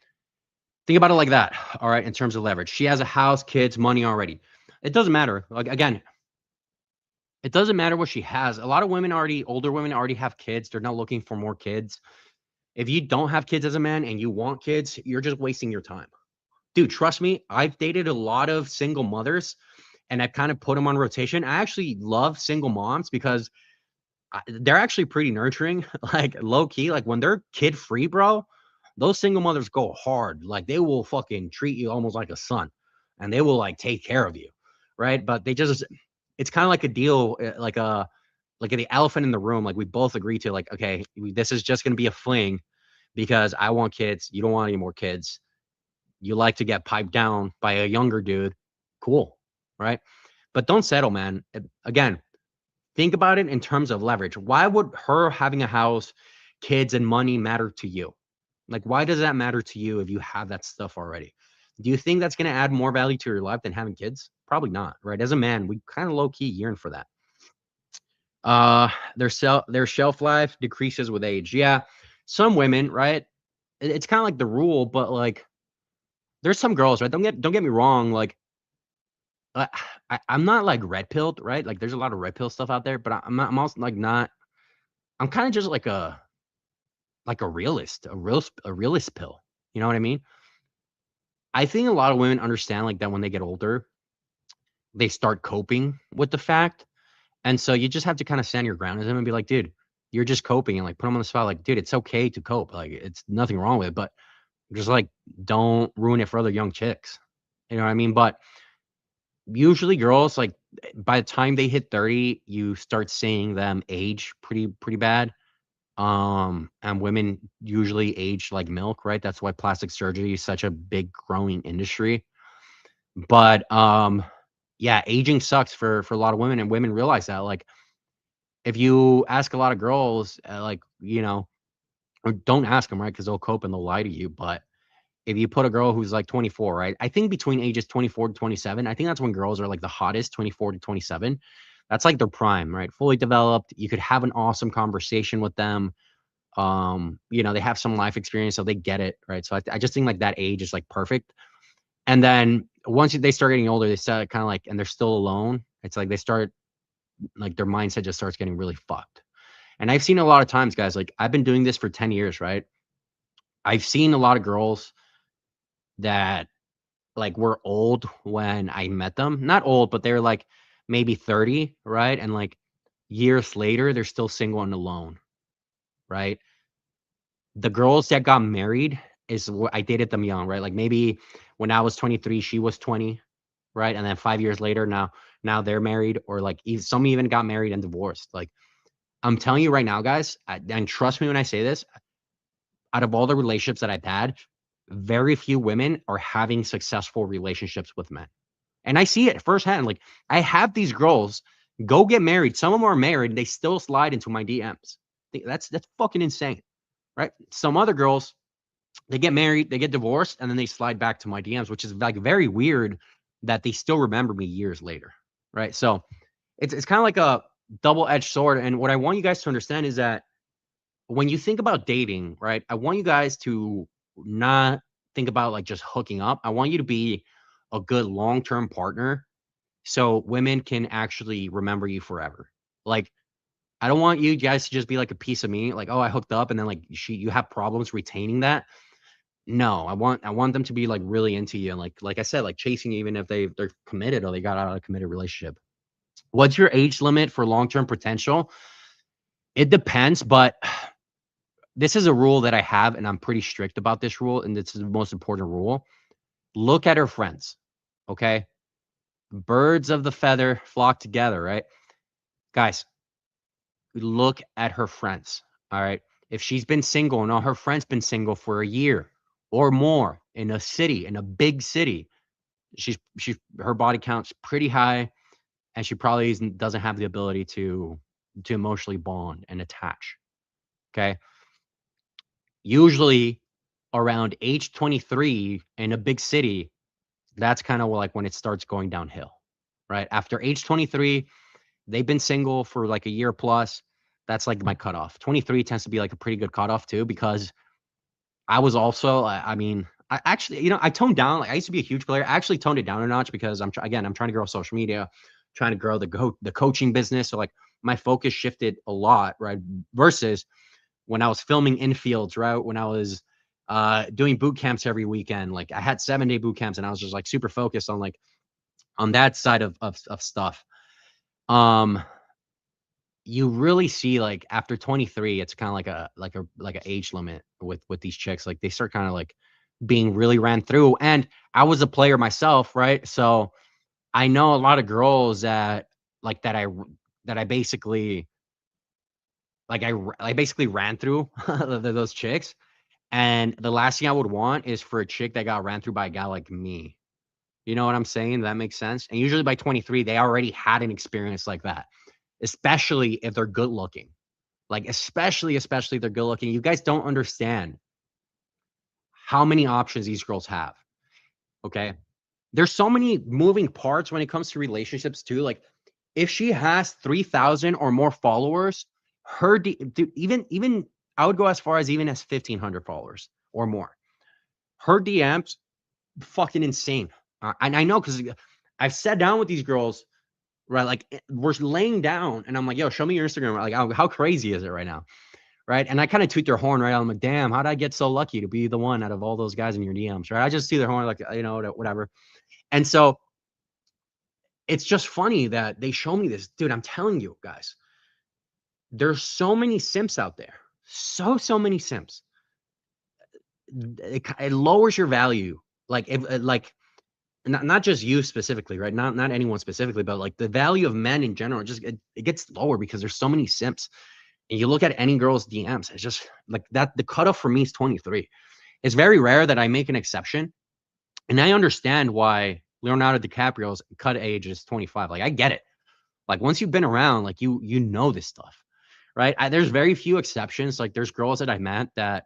about it like that. All right. In terms of leverage, she has a house, kids, money already. It doesn't matter. Like, again, it doesn't matter what she has. A lot of women older women already have kids. They're not looking for more kids. If you don't have kids as a man and you want kids, you're just wasting your time. Dude, trust me, I've dated a lot of single mothers and I've kind of put them on rotation. I actually love single moms because they're actually pretty nurturing, like low key. Like when they're kid free, bro, those single mothers go hard. Like they will fucking treat you almost like a son and they will like take care of you. Right. But it's kind of like a deal, like the elephant in the room. Like we both agree to, like, okay, this is just going to be a fling because I want kids. You don't want any more kids. You like to get piped down by a younger dude. Cool. Right. But don't settle, man. Again, think about it in terms of leverage. Why would her having a house, kids, and money matter to you? Like, why does that matter to you if you have that stuff already? Do you think that's going to add more value to your life than having kids? Probably not, right? As a man, we kind of low key yearn for that. Their shelf life decreases with age. Yeah, some women, right? It's kind of like the rule, but like, there's some girls, right? Don't get me wrong. Like, uh, I'm not like red pilled, right? Like, there's a lot of red pill stuff out there, but I'm also like not. I'm kind of just like a realist, a realist pill. You know what I mean? I think a lot of women understand like that when they get older, they start coping with the fact. And so you just have to kind of stand your ground with them and be like, dude, you're just coping, and like put them on the spot. Like, dude, it's okay to cope. Like, it's nothing wrong with it, but just like don't ruin it for other young chicks. You know what I mean? But usually girls, like by the time they hit 30, you start seeing them age pretty bad. And women usually age like milk, right? That's why plastic surgery is such a big growing industry. But yeah, aging sucks for a lot of women, and women realize that. Like if you ask a lot of girls, like, or don't ask them, right? Because they'll cope and they'll lie to you. But if you put a girl who's like 24, right? I think between ages 24 to 27, I think that's when girls are like the hottest, 24 to 27. That's like their prime, right? Fully developed. You could have an awesome conversation with them. They have some life experience, so they get it, right? So I just think like that age is like perfect. And then once they start getting older, they start kind of like, and they're still alone. It's like they start like their mindset just starts getting really fucked. And I've seen a lot of times, guys, like I've been doing this for 10 years, right? I've seen a lot of girls that like were old when I met them. Not old, but they're like maybe 30, right? And like years later, they're still single and alone, right? The girls that got married is what I dated them young, right? Like maybe when I was 23, she was 20, right? And then 5 years later, now they're married, or like some even got married and divorced. Like I'm telling you right now, guys, and trust me when I say this, out of all the relationships that I've had, very few women are having successful relationships with men. And I see it firsthand. Like I have these girls go get married. Some of them are married and they still slide into my DMs. That's fucking insane, right? Some other girls, they get married, they get divorced, and then they slide back to my DMs, which is like very weird that they still remember me years later, right? So it's kind of like a double-edged sword. And what I want you guys to understand is that when you think about dating, right, I want you guys to not think about like just hooking up. I want you to be a good long-term partner so women can actually remember you forever. Like, I don't want you guys to just be like a piece of meat, like, oh, I hooked up, and then like you have problems retaining that. No, I want them to be like really into you, and like I said, like chasing you even if they're committed or they got out of a committed relationship. What's your age limit for long term potential? It depends, but this is a rule that I have, and I'm pretty strict about this rule, and this is the most important rule. Look at her friends, okay? Birds of the feather flock together, right? Guys, look at her friends, all right? If she's been single and all her friends been single for a year or more in a city, in a big city, she's her body count's pretty high, and she probably doesn't have the ability to emotionally bond and attach. Okay. Usually around age 23 in a big city, that's kind of like when it starts going downhill, right? After age 23, they've been single for like a year plus. That's like my cutoff. 23 tends to be like a pretty good cutoff too, because I was also, I mean, I actually, I toned down. Like I used to be a huge player. I actually toned it down a notch because I'm trying to grow social media, trying to grow the coaching business. So like my focus shifted a lot, right? Versus when I was filming infields, right? When I was doing boot camps every weekend, like I had 7-day boot camps, and I was just like super focused on like on that side of stuff. Um, you really see like after 23, it's kind of like a age limit with these chicks. Like they start kind of like being really ran through. And I was a player myself, right? So I know a lot of girls that like that I basically I basically ran through those chicks. And the last thing I would want is for a chick that got ran through by a guy like me. You know what I'm saying? That makes sense. And usually by 23, they already had an experience like that, especially if they're good looking. Like, especially if they're good looking. You guys don't understand how many options these girls have. Okay. There's so many moving parts when it comes to relationships, too. Like, if she has 3,000 or more followers, dude, even I would go as far as even as 1,500 followers or more. Her DMs fucking insane. And I know because I've sat down with these girls, right? Like we're laying down, and I'm like, "Yo, show me your Instagram." Like, how crazy is it right now, right? And I kind of toot their horn, right? I'm like, "Damn, how did I get so lucky to be the one out of all those guys in your DMs?" Right? I just see their horn, like whatever. And so it's just funny that they show me this, dude. I'm telling you, guys, there's so many simps out there, so many simps. It lowers your value, like if like not just you specifically, right? Not anyone specifically, but like the value of men in general, just it gets lower because there's so many simps. And you look at any girl's DMs, it's just like that. The cutoff for me is 23. It's very rare that I make an exception, and I understand why Leonardo DiCaprio's cut age is 25. Like I get it. Like once you've been around, like you know this stuff, right? There's very few exceptions. Like there's girls that I've met that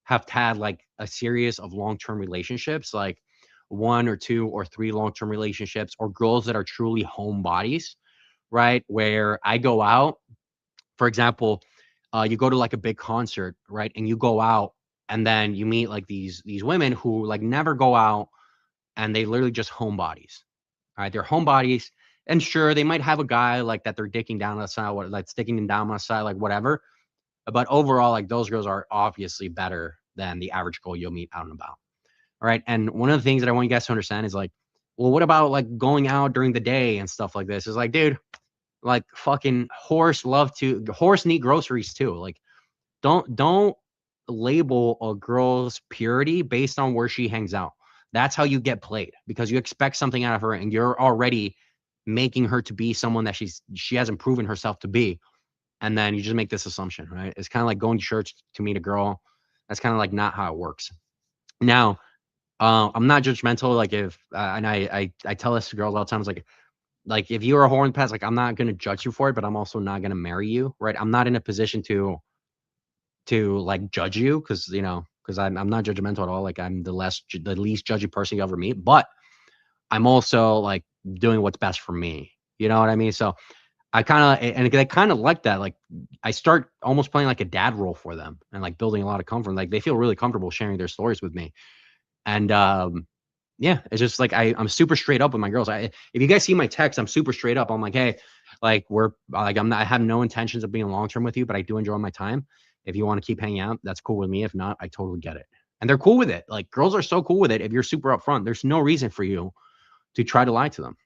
have had like a series of long-term relationships, like 1 or 2 or 3 long-term relationships, or girls that are truly homebodies, right? Where I go out, for example, you go to like a big concert, right? And you go out and then you meet like these women who like never go out, and they literally just homebodies. All right, they're homebodies. And sure, they might have a guy like that they're dicking down on the side, like sticking him down on the side, like whatever. But overall, like those girls are obviously better than the average girl you'll meet out and about. All right. And one of the things that I want you guys to understand is like, well, what about like going out during the day and stuff like this? Is like, dude, like fucking horse need groceries too. Like, don't label a girl's purity based on where she hangs out. That's how you get played, because you expect something out of her and you're already making her to be someone that she hasn't proven herself to be. And then you just make this assumption, right? It's kind of like going to church to meet a girl. That's kind of like not how it works. Now, I'm not judgmental. Like if and I tell this to girls all the time. It's like if you're a horn pass, like I'm not gonna judge you for it, but I'm also not gonna marry you, right? I'm not in a position to like judge you because I'm not judgmental at all. Like I'm the least judgy person you ever meet, but I'm also like doing what's best for me. You know what I mean? So I kind of like that. Like I start almost playing like a dad role for them and like building a lot of comfort. Like they feel really comfortable sharing their stories with me. And Yeah, it's just like I'm super straight up with my girls. If you guys see my text, I'm super straight up. I'm like, hey, like we're like I'm not I have no intentions of being long term with you, but I do enjoy my time. If you want to keep hanging out, that's cool with me. If not, I totally get it. And they're cool with it. Like girls are so cool with it. If you're super upfront, there's no reason for you to try to lie to them.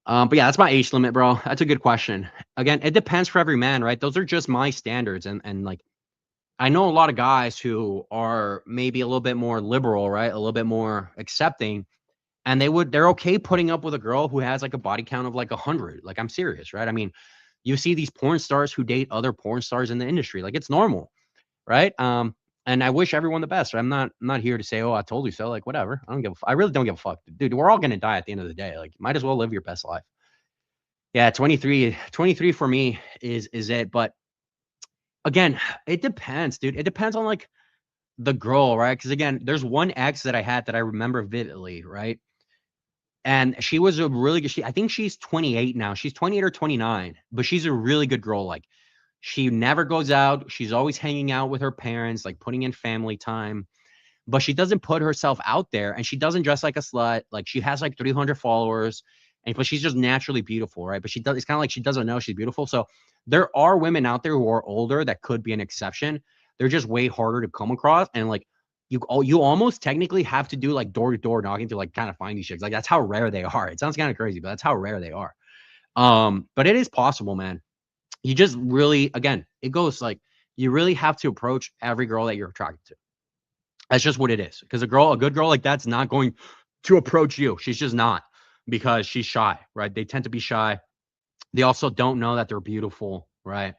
But yeah, that's my age limit, bro. That's a good question. Again, it depends for every man, right? Those are just my standards, and like I know a lot of guys who are maybe a little bit more liberal, right? A little bit more accepting, and they're okay putting up with a girl who has like a body count of like 100. Like I'm serious, right? I mean, you see these porn stars who date other porn stars in the industry, like it's normal, right? And I wish everyone the best. Right? I'm not here to say, oh, I told you so. Like whatever. I really don't give a fuck, dude. We're all gonna die at the end of the day. Like, might as well live your best life. Yeah, 23 for me is it. But again, it depends, dude. It depends on like the girl, right? Because again, there's one ex that I had that I remember vividly, right? And she was a really good. I think she's 28 now. She's 28 or 29, but she's a really good girl. Like she never goes out. She's always hanging out with her parents, like putting in family time. But she doesn't put herself out there, and she doesn't dress like a slut. Like she has like 300 followers, and but she's just naturally beautiful, right? But she does. It's kind of like she doesn't know she's beautiful. So there are women out there who are older that could be an exception. They're just way harder to come across, and like you almost technically have to do like door to door knocking to like kind of find these chicks. Like that's how rare they are. It sounds kind of crazy, but that's how rare they are. But it is possible, man. You just really, again, it goes like you really have to approach every girl that you're attracted to. That's just what it is. Because a good girl like that's not going to approach you. She's just not because she's shy, right? They tend to be shy. They also don't know that they're beautiful, right?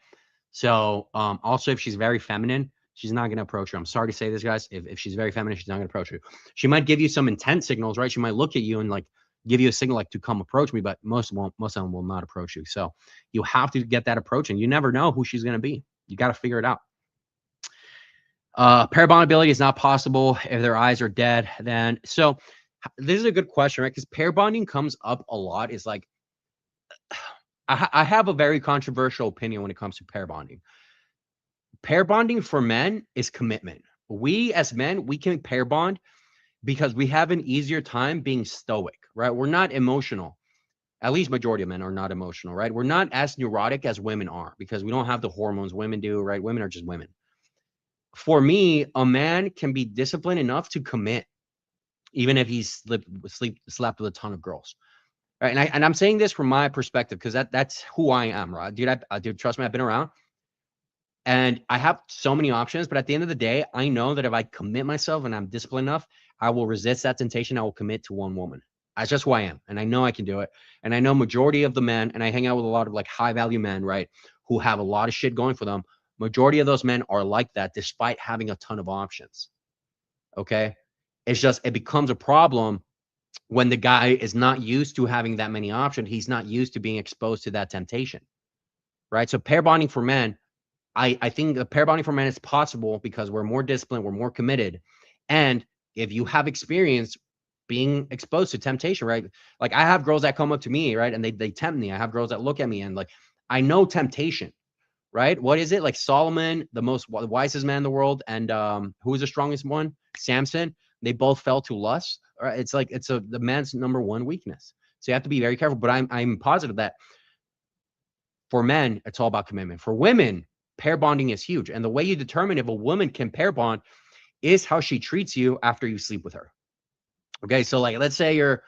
So, also if she's very feminine, she's not going to approach you. I'm sorry to say this, guys. If she's very feminine, she's not going to approach you. She might give you some intent signals, right? She might look at you and like give you a signal like to come approach me, but most of them will not approach you. So you have to get that approach, and you never know who she's going to be. You got to figure it out. Pair bondability is not possible if their eyes are dead. Then, so this is a good question, right? Because pair bonding comes up a lot. Is like, I have a very controversial opinion when it comes to pair bonding. Pair bonding for men is commitment. We as men, we can pair bond because we have an easier time being stoic, right? We're not emotional. At least majority of men are not emotional, right? We're not as neurotic as women are because we don't have the hormones women do, right? Women are just women. For me, a man can be disciplined enough to commit, even if he's slept with a ton of girls. Right. And I'm saying this from my perspective because that's who I am, right? Dude, trust me, I've been around and I have so many options. But at the end of the day, I know that if I commit myself and I'm disciplined enough, I will resist that temptation. I will commit to one woman. That's just who I am. And I know I can do it. And I know majority of the men, and I hang out with a lot of like high value men, right? Who have a lot of shit going for them. Majority of those men are like that despite having a ton of options. Okay. It's just, it becomes a problem when the guy is not used to having that many options. He's not used to being exposed to that temptation. Right. So pair bonding for men, I think the pair bonding for men is possible because we're more disciplined, we're more committed. And if you have experience being exposed to temptation, right? Like I have girls that come up to me, right? And they tempt me. I have girls that look at me and like, I know temptation, right? What is it? Like Solomon, the wisest man in the world, and who is the strongest one? Samson. They both fell to lust. Right? It's like the man's number one weakness. So you have to be very careful. But I'm positive that for men, it's all about commitment. For women, pair bonding is huge. And the way you determine if a woman can pair bond is how she treats you after you sleep with her. Okay, so like let's say you're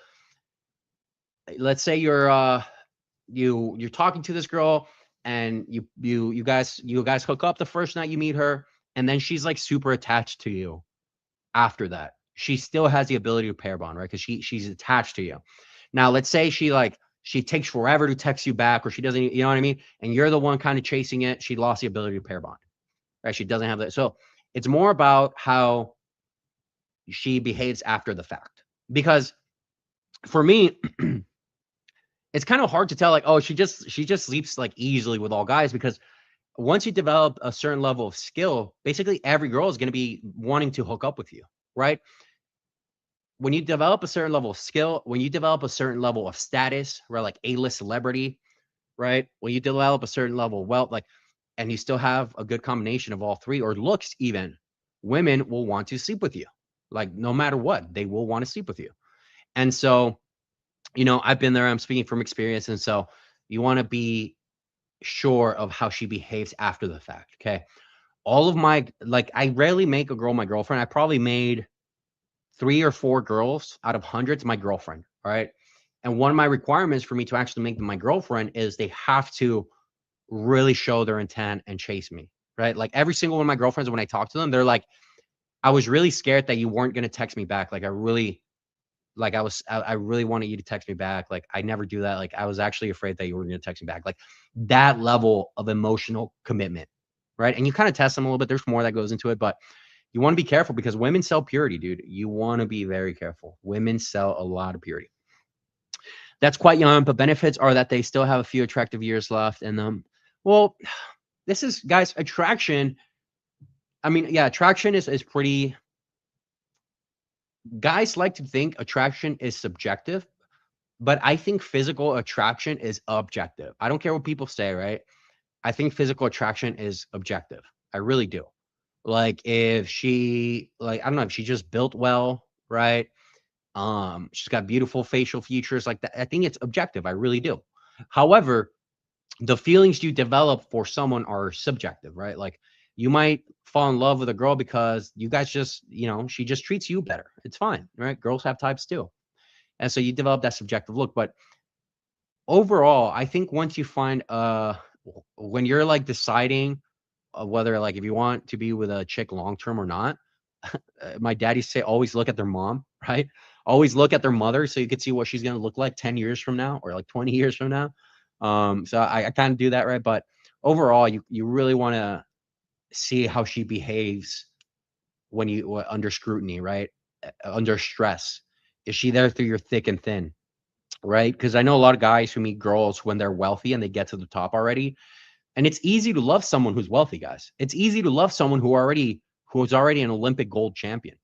you're talking to this girl and you guys hook up the first night you meet her, and then she's like super attached to you after that. She still has the ability to pair bond, right? Because she's attached to you. Now, let's say she takes forever to text you back, or she doesn't, you know what I mean? And you're the one kind of chasing it. She lost the ability to pair bond, right? She doesn't have that. So it's more about how she behaves after the fact. Because for me, it's kind of hard to tell, like, oh, she just sleeps like easily with all guys, because once you develop a certain level of skill, basically every girl is going to be wanting to hook up with you, right? When you develop a certain level of skill, when you develop a certain level of status, right, like A-list celebrity, right? When you develop a certain level of wealth, like, and you still have a good combination of all three or looks even, women will want to sleep with you. Like no matter what, they will want to sleep with you. And so, I've been there. I'm speaking from experience. And so you want to be sure of how she behaves after the fact. Okay. All of my, like, I rarely make a girl my girlfriend. I probably made 3 or 4 girls out of hundreds my girlfriend. All right. And one of my requirements for me to actually make them my girlfriend is they have to really show their intent and chase me. Right. Like every single one of my girlfriends, when I talk to them, they're like, I was really scared that you weren't going to text me back. Like I really wanted you to text me back. Like I never do that. Like I was actually afraid that you were going to text me back. Like that level of emotional commitment. Right. And you kind of test them a little bit. There's more that goes into it, but you want to be careful because women sell purity, dude. You want to be very careful. Women sell a lot of purity. That's quite young, but benefits are that they still have a few attractive years left in them. Well, this is, guys, attraction. I mean, yeah, attraction is pretty. Guys like to think attraction is subjective, but I think physical attraction is objective. I don't care what people say, right? I think physical attraction is objective. I really do. Like if she, like, I don't know, if she just built well, right? She's got beautiful facial features like that. I think it's objective. I really do. However, the feelings you develop for someone are subjective, right? Like you might fall in love with a girl because you guys just, she just treats you better. It's fine, right? Girls have types too. And so you develop that subjective look. But overall, I think once you find when you're like deciding whether like if you want to be with a chick long term or not, my dad used to say always look at their mom, right? Always look at their mother so you could see what she's gonna look like 10 years from now or like 20 years from now. So I kind of do that, right? But overall, you really want to see how she behaves when you under scrutiny, right? Under stress. Is she there through your thick and thin? Right? Because I know a lot of guys who meet girls when they're wealthy and they get to the top already. And it's easy to love someone who's wealthy, guys. It's easy to love someone who's already an Olympic gold champion.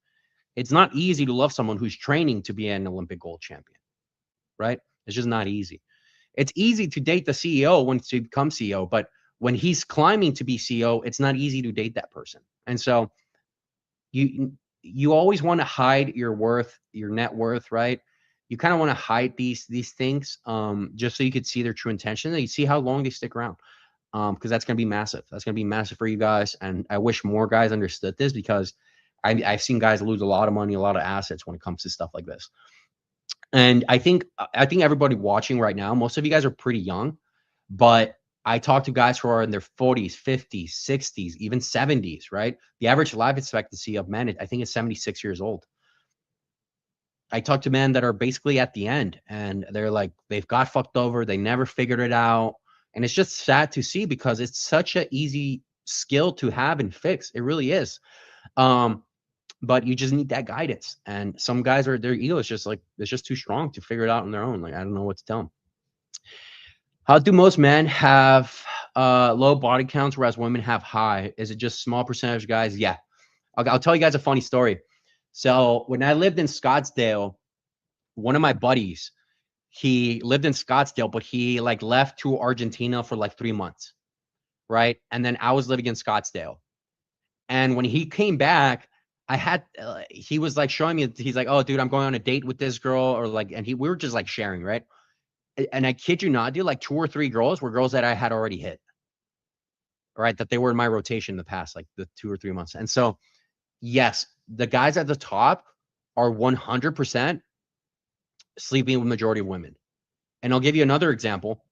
It's not easy to love someone who's training to be an Olympic gold champion, right? It's just not easy. It's easy to date the CEO once you become CEO, but when he's climbing to be CEO, it's not easy to date that person. And so you always want to hide your worth, your net worth, right? You kind of want to hide these things just so you could see their true intention and you see how long they stick around. Because that's going to be massive. That's going to be massive for you guys. And I wish more guys understood this because I've seen guys lose a lot of money, a lot of assets when it comes to stuff like this. And I think everybody watching right now, most of you guys are pretty young, but I talk to guys who are in their 40s, 50s, 60s, even 70s, right? The average life expectancy of men, I think, is 76 years old. I talk to men that are basically at the end and they're like, they've got fucked over. They never figured it out. And it's just sad to see because it's such an easy skill to have and fix. It really is. But you just need that guidance. And some guys their ego is just like, it's just too strong to figure it out on their own. Like, I don't know what to tell them. How do most men have low body counts, whereas women have high? Is it just small percentage of guys? Yeah. I'll tell you guys a funny story. So when I lived in Scottsdale, one of my buddies, he lived in Scottsdale, but he like left to Argentina for like 3 months. Right. And then I was living in Scottsdale. And when he came back, he was like showing me, he's like, oh, dude, I'm going on a date with this girl or like, and we were just like sharing. Right. And I kid you not, dude, like 2 or 3 girls were girls that I had already hit. Right. That they were in my rotation in the past, like the 2 or 3 months. And so, yes, the guys at the top are 100% sleeping with majority of women. And I'll give you another example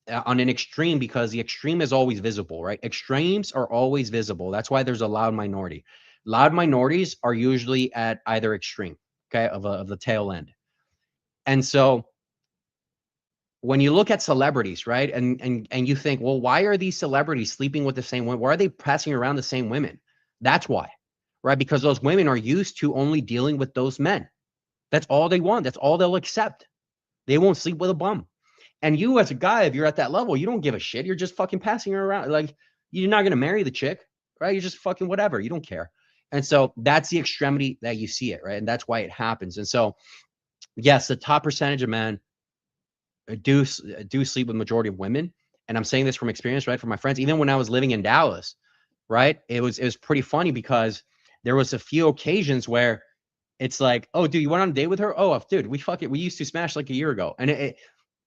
on an extreme because the extreme is always visible, right? Extremes are always visible. That's why there's a loud minority. Loud minorities are usually at either extreme, okay, of the tail end. And so when you look at celebrities, right, and you think, well, why are these celebrities sleeping with the same women? Why are they passing around the same women? That's why, right? Because those women are used to only dealing with those men. That's all they want. That's all they'll accept. They won't sleep with a bum. And you as a guy, if you're at that level, you don't give a shit. You're just fucking passing her around. Like, you're not going to marry the chick, right? You're just fucking whatever. You don't care. And so that's the extremity that you see it, right? And that's why it happens. And so, yes, the top percentage of men do sleep with majority of women. And I'm saying this from experience, right? From my friends, even when I was living in Dallas, right? It was pretty funny because there was a few occasions where it's like, oh, dude, you went on a date with her? Oh, dude, we used to smash like a year ago. And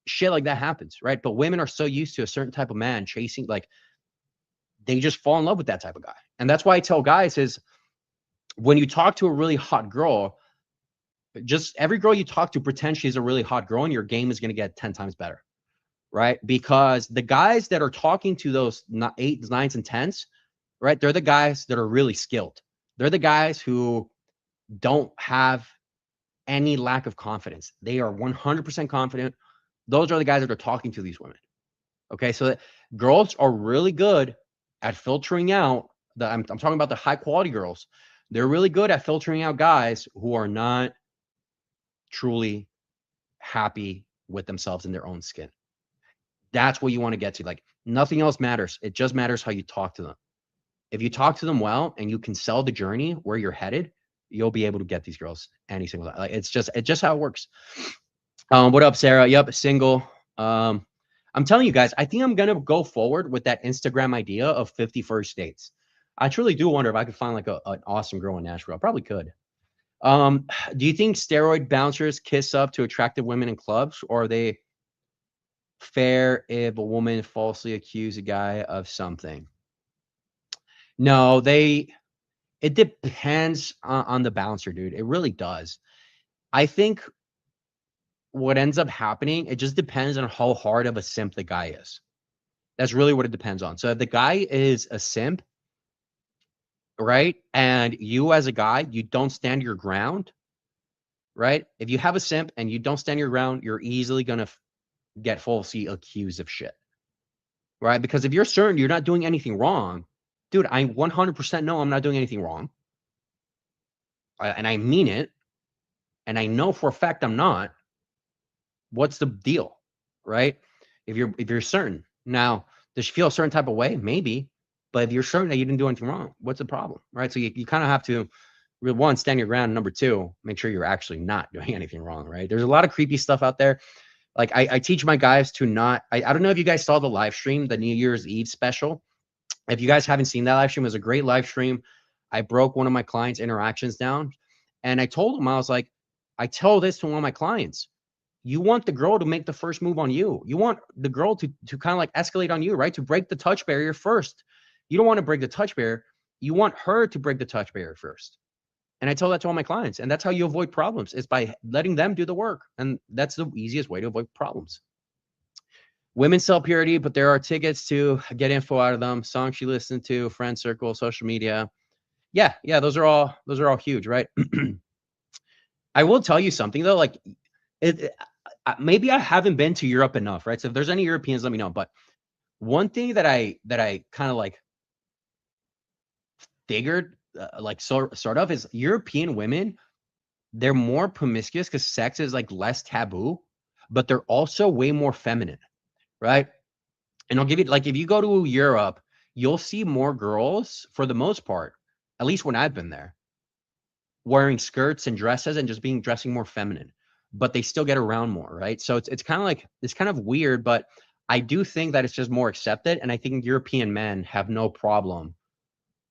shit like that happens, right? But women are so used to a certain type of man chasing, like they just fall in love with that type of guy. And that's why I tell guys is when you talk to a really hot girl, just every girl you talk to pretend she's a really hot girl and your game is going to get 10 times better, right? Because the guys that are talking to those 8s, 9s, and 10s, right? They're the guys that are really skilled. They're the guys who don't have any lack of confidence. They are 100% confident. Those are the guys that are talking to these women. Okay, so girls are really good at filtering out I'm talking about the high quality girls. They're really good at filtering out guys who are not truly happy with themselves in their own skin. That's what you want to get to. Like nothing else matters. It just matters how you talk to them. If you talk to them well and you can sell the journey where you're headed, you'll be able to get these girls any single time. Like it's just how it works. What up, Sarah? Yep, single. I'm telling you guys, I think I'm gonna go forward with that Instagram idea of 50 first dates. I truly do wonder if I could find like an awesome girl in Nashville. I probably could. Do you think steroid bouncers kiss up to attractive women in clubs, or are they fair if a woman falsely accuse a guy of something? No, it depends on the bouncer, dude. It really does. I think what ends up happening, it just depends on how hard of a simp the guy is. That's really what it depends on. So if the guy is a simp, right? And you as a guy, you don't stand your ground, right? If you have a simp and you don't stand your ground, you're easily going to get falsely accused of shit, right? Because if you're certain you're not doing anything wrong, dude, I 100% know I'm not doing anything wrong. And I mean it. And I know for a fact I'm not. What's the deal, right? If you're certain. Now, does she feel a certain type of way? Maybe. But if you're certain that you didn't do anything wrong, what's the problem, right? So you kind of have to, one, stand your ground. Number two, make sure you're actually not doing anything wrong, right? There's a lot of creepy stuff out there. Like I teach my guys to not, I don't know if you guys saw the live stream, the New Year's Eve special. If you guys haven't seen that live stream, it was a great live stream. I broke one of my clients' interactions down. And I told him, I was like, I tell this to one of my clients. You want the girl to make the first move on you. You want the girl to kind of like escalate on you, right? To break the touch barrier first. You don't want to break the touch barrier. You want her to break the touch barrier first. And I tell that to all my clients. And that's how you avoid problems, is by letting them do the work. And that's the easiest way to avoid problems. Women sell purity, but there are tickets to get info out of them. Songs she listened to, friend circle, social media. Yeah, those are all huge, right? I will tell you something though, like maybe I haven't been to Europe enough, right? So if there's any Europeans, let me know. But one thing that I kind of like figured, like sort of, is European women, they're more promiscuous because sex is like less taboo, but they're also way more feminine, right? And I'll give you, like, if you go to Europe, you'll see more girls for the most part, at least when I've been there, wearing skirts and dresses and just dressing more feminine, but they still get around more, right? So it's kind of like, it's kind of weird, but I do think that it's just more accepted. And I think European men have no problem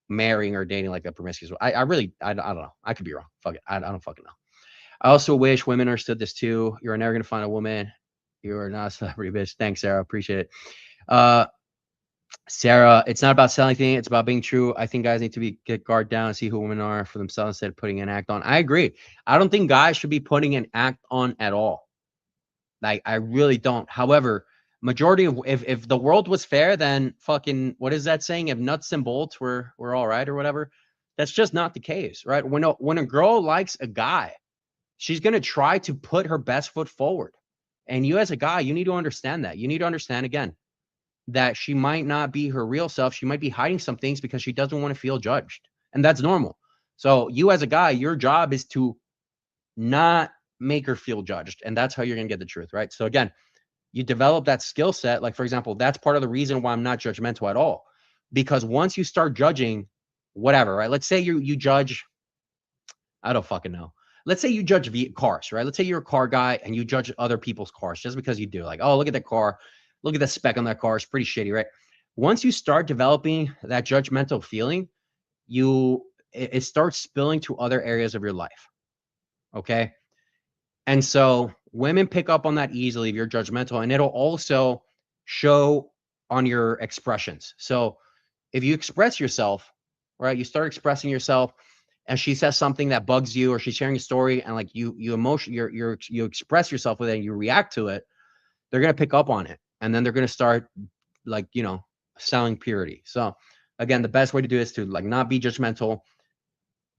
marrying or dating like a promiscuous. I don't know. I could be wrong. Fuck it. I don't fucking know. I also wish women understood this too. You're never going to find a woman. You are not a celebrity, bitch. Thanks, Sarah. Appreciate it. Sarah, it's not about selling anything. It's about being true. I think guys need to get guard down and see who women are for themselves instead of putting an act on. I agree. I don't think guys should be putting an act on at all. Like, I really don't. However, majority of, if the world was fair, then fucking, what is that saying? If nuts and bolts were all right or whatever. That's just not the case, right? When a girl likes a guy, she's going to try to put her best foot forward. And you as a guy, you need to understand that. You need to understand, again, that she might not be her real self. She might be hiding some things because she doesn't want to feel judged. And that's normal. So you as a guy, your job is to not make her feel judged. And that's how you're going to get the truth, right? So again, you develop that skill set. Like, for example, that's part of the reason why I'm not judgmental at all. Because once you start judging whatever, right? Let's say you judge, I don't fucking know. Let's say you judge cars, right? Let's say you're a car guy and you judge other people's cars just because you do. Like, oh, look at that car. Look at the spec on that car. It's pretty shitty, right? Once you start developing that judgmental feeling, it starts spilling to other areas of your life. Okay. And so women pick up on that easily if you're judgmental, and it'll also show on your expressions. So if you express yourself, right, you start expressing yourself, and she says something that bugs you, or she's sharing a story, and like you express yourself with it, and you react to it, they're gonna pick up on it, and then they're gonna start like selling purity. So again, the best way to do is to like not be judgmental.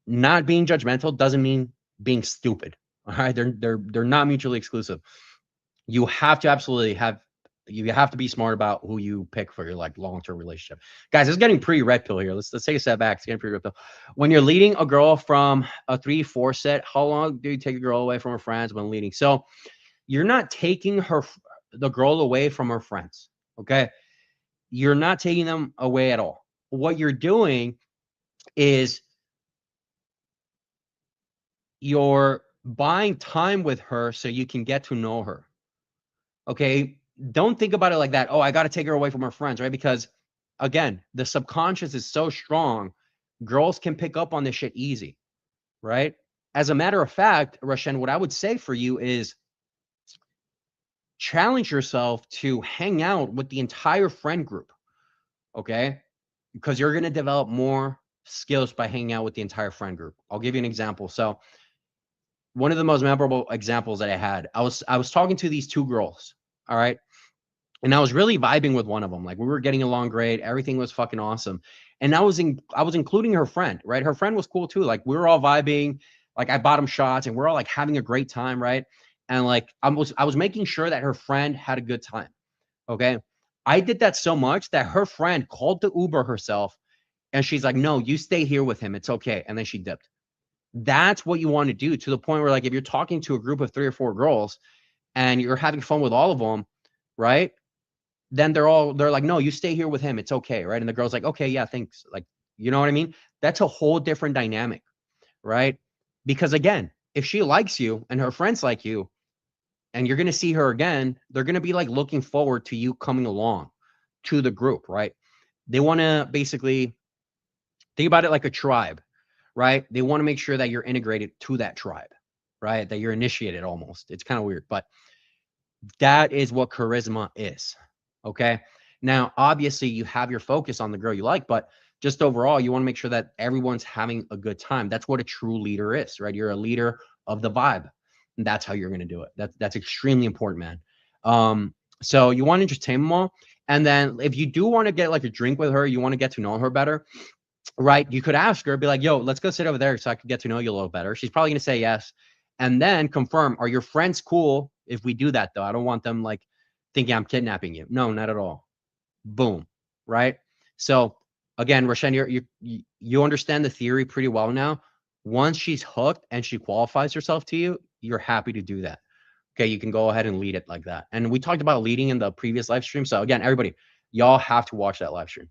Not being judgmental doesn't mean being stupid. All right, they're not mutually exclusive. You have to absolutely have you have to be smart about who you pick for your like long-term relationship. Guys, it's getting pretty red pill here. Let's take a step back. It's getting pretty red pill. When you're leading a girl from a 3-4 set, how long do you take a girl away from her friends when leading? So you're not taking the girl away from her friends. Okay. You're not taking them away at all. What you're doing is you're buying time with her so you can get to know her. Okay. Don't think about it like that. Oh, I got to take her away from her friends, right? Because again, the subconscious is so strong. Girls can pick up on this shit easy, right? As a matter of fact, Rashen, what I would say for you is challenge yourself to hang out with the entire friend group. Okay. Because you're going to develop more skills by hanging out with the entire friend group. I'll give you an example. So, one of the most memorable examples that I had, I was talking to these two girls, all right? And I was really vibing with one of them. Like we were getting along great, everything was fucking awesome. And I was including her friend, right? Her friend was cool too. Like we were all vibing, like I bought them shots and we're all like having a great time, right? And like I was making sure that her friend had a good time. Okay? I did that so much that her friend called the Uber herself and she's like, "No, you stay here with him. It's okay." And then she dipped. That's what you want to do, to the point where like if you're talking to a group of 3 or 4 girls and you're having fun with all of them, right? Then they're like, "No, you stay here with him. It's okay." Right? And the girl's like, "Okay, yeah, thanks." Like, you know what I mean? That's a whole different dynamic, right? Because again, if she likes you and her friends like you and you're going to see her again, they're going to be like looking forward to you coming along to the group, right? They want to basically think about it like a tribe, right? They want to make sure that you're integrated to that tribe, right? That you're initiated almost. It's kind of weird, but that is what charisma is. Okay. Now, obviously, you have your focus on the girl you like, but just overall, you want to make sure that everyone's having a good time. That's what a true leader is, right? You're a leader of the vibe. And that's how you're going to do it. That's extremely important, man. So you want to entertain them all. And then if you do want to get like a drink with her, you want to get to know her better, right? You could ask her, be like, "Yo, let's go sit over there so I can get to know you a little better." She's probably going to say yes. And then confirm, are your friends cool if we do that, though? I don't want them like thinking I'm kidnapping you. No, not at all. Boom. Right. So again, Rashen, you understand the theory pretty well now. Once she's hooked and she qualifies herself to you, you're happy to do that. Okay. You can go ahead and lead it like that. And we talked about leading in the previous live stream. So again, everybody, y'all have to watch that live stream.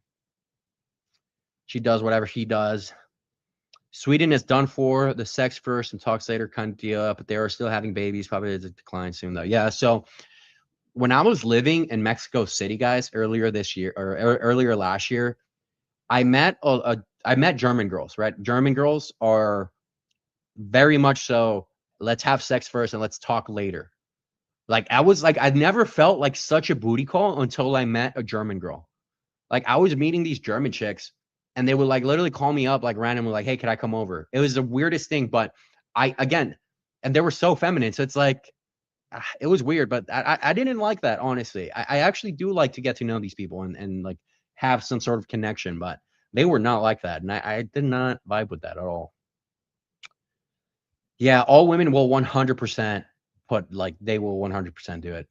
She does whatever she does. Sweden is done for the sex first and talks later kind of deal, but they are still having babies. Probably a decline soon though. Yeah. So when I was living in Mexico City, guys, earlier this year or earlier last year, I met I met German girls. Right, German girls are very much so. Let's have sex first and let's talk later. Like I was like I never felt like such a booty call until I met a German girl. Like I was meeting these German chicks and they would like literally call me up like randomly, like, "Hey, can I come over?" It was the weirdest thing, but again, and they were so feminine. So it's like, it was weird, but I didn't like that, honestly. I actually do like to get to know these people and like have some sort of connection, but they were not like that. And I did not vibe with that at all. Yeah, all women will 100% they will 100% do it.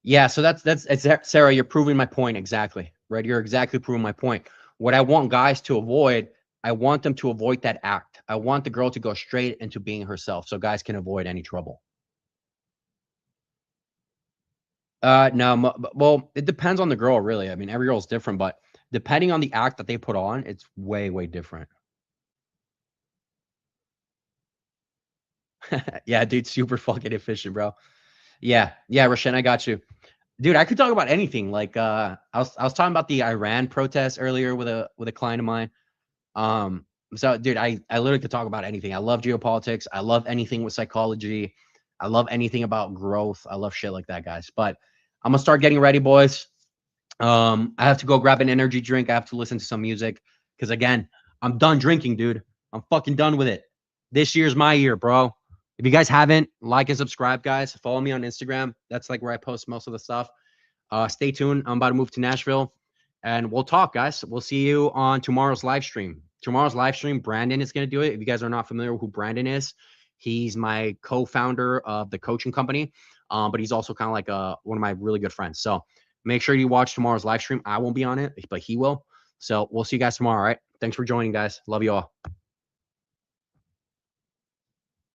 Yeah, so that's Sarah, you're proving my point exactly, right? You're exactly proving my point. What I want guys to avoid, I want them to avoid that act. I want the girl to go straight into being herself so guys can avoid any trouble. No, well, it depends on the girl, really. I mean, every girl's different, but depending on the act that they put on, it's way, way different. Yeah, dude, super fucking efficient, bro. Yeah, yeah, Rashen, I got you. Dude, I could talk about anything. Like I was talking about the Iran protests earlier with a client of mine. So dude, I literally could talk about anything. I love geopolitics. I love anything with psychology. I love anything about growth. I love shit like that, guys. But I'm gonna start getting ready, boys. I have to go grab an energy drink. I have to listen to some music because again, I'm done drinking, dude. I'm fucking done with it. This year's my year, bro. If you guys haven't, like and subscribe, guys. Follow me on Instagram. That's like where I post most of the stuff. Stay tuned. I'm about to move to Nashville and we'll talk, guys. We'll see you on tomorrow's live stream. Tomorrow's live stream, Brandon is going to do it. If you guys are not familiar with who Brandon is, he's my co-founder of the coaching company, but he's also kind of like one of my really good friends. So make sure you watch tomorrow's live stream. I won't be on it, but he will. So we'll see you guys tomorrow. All right. Thanks for joining, guys. Love you all.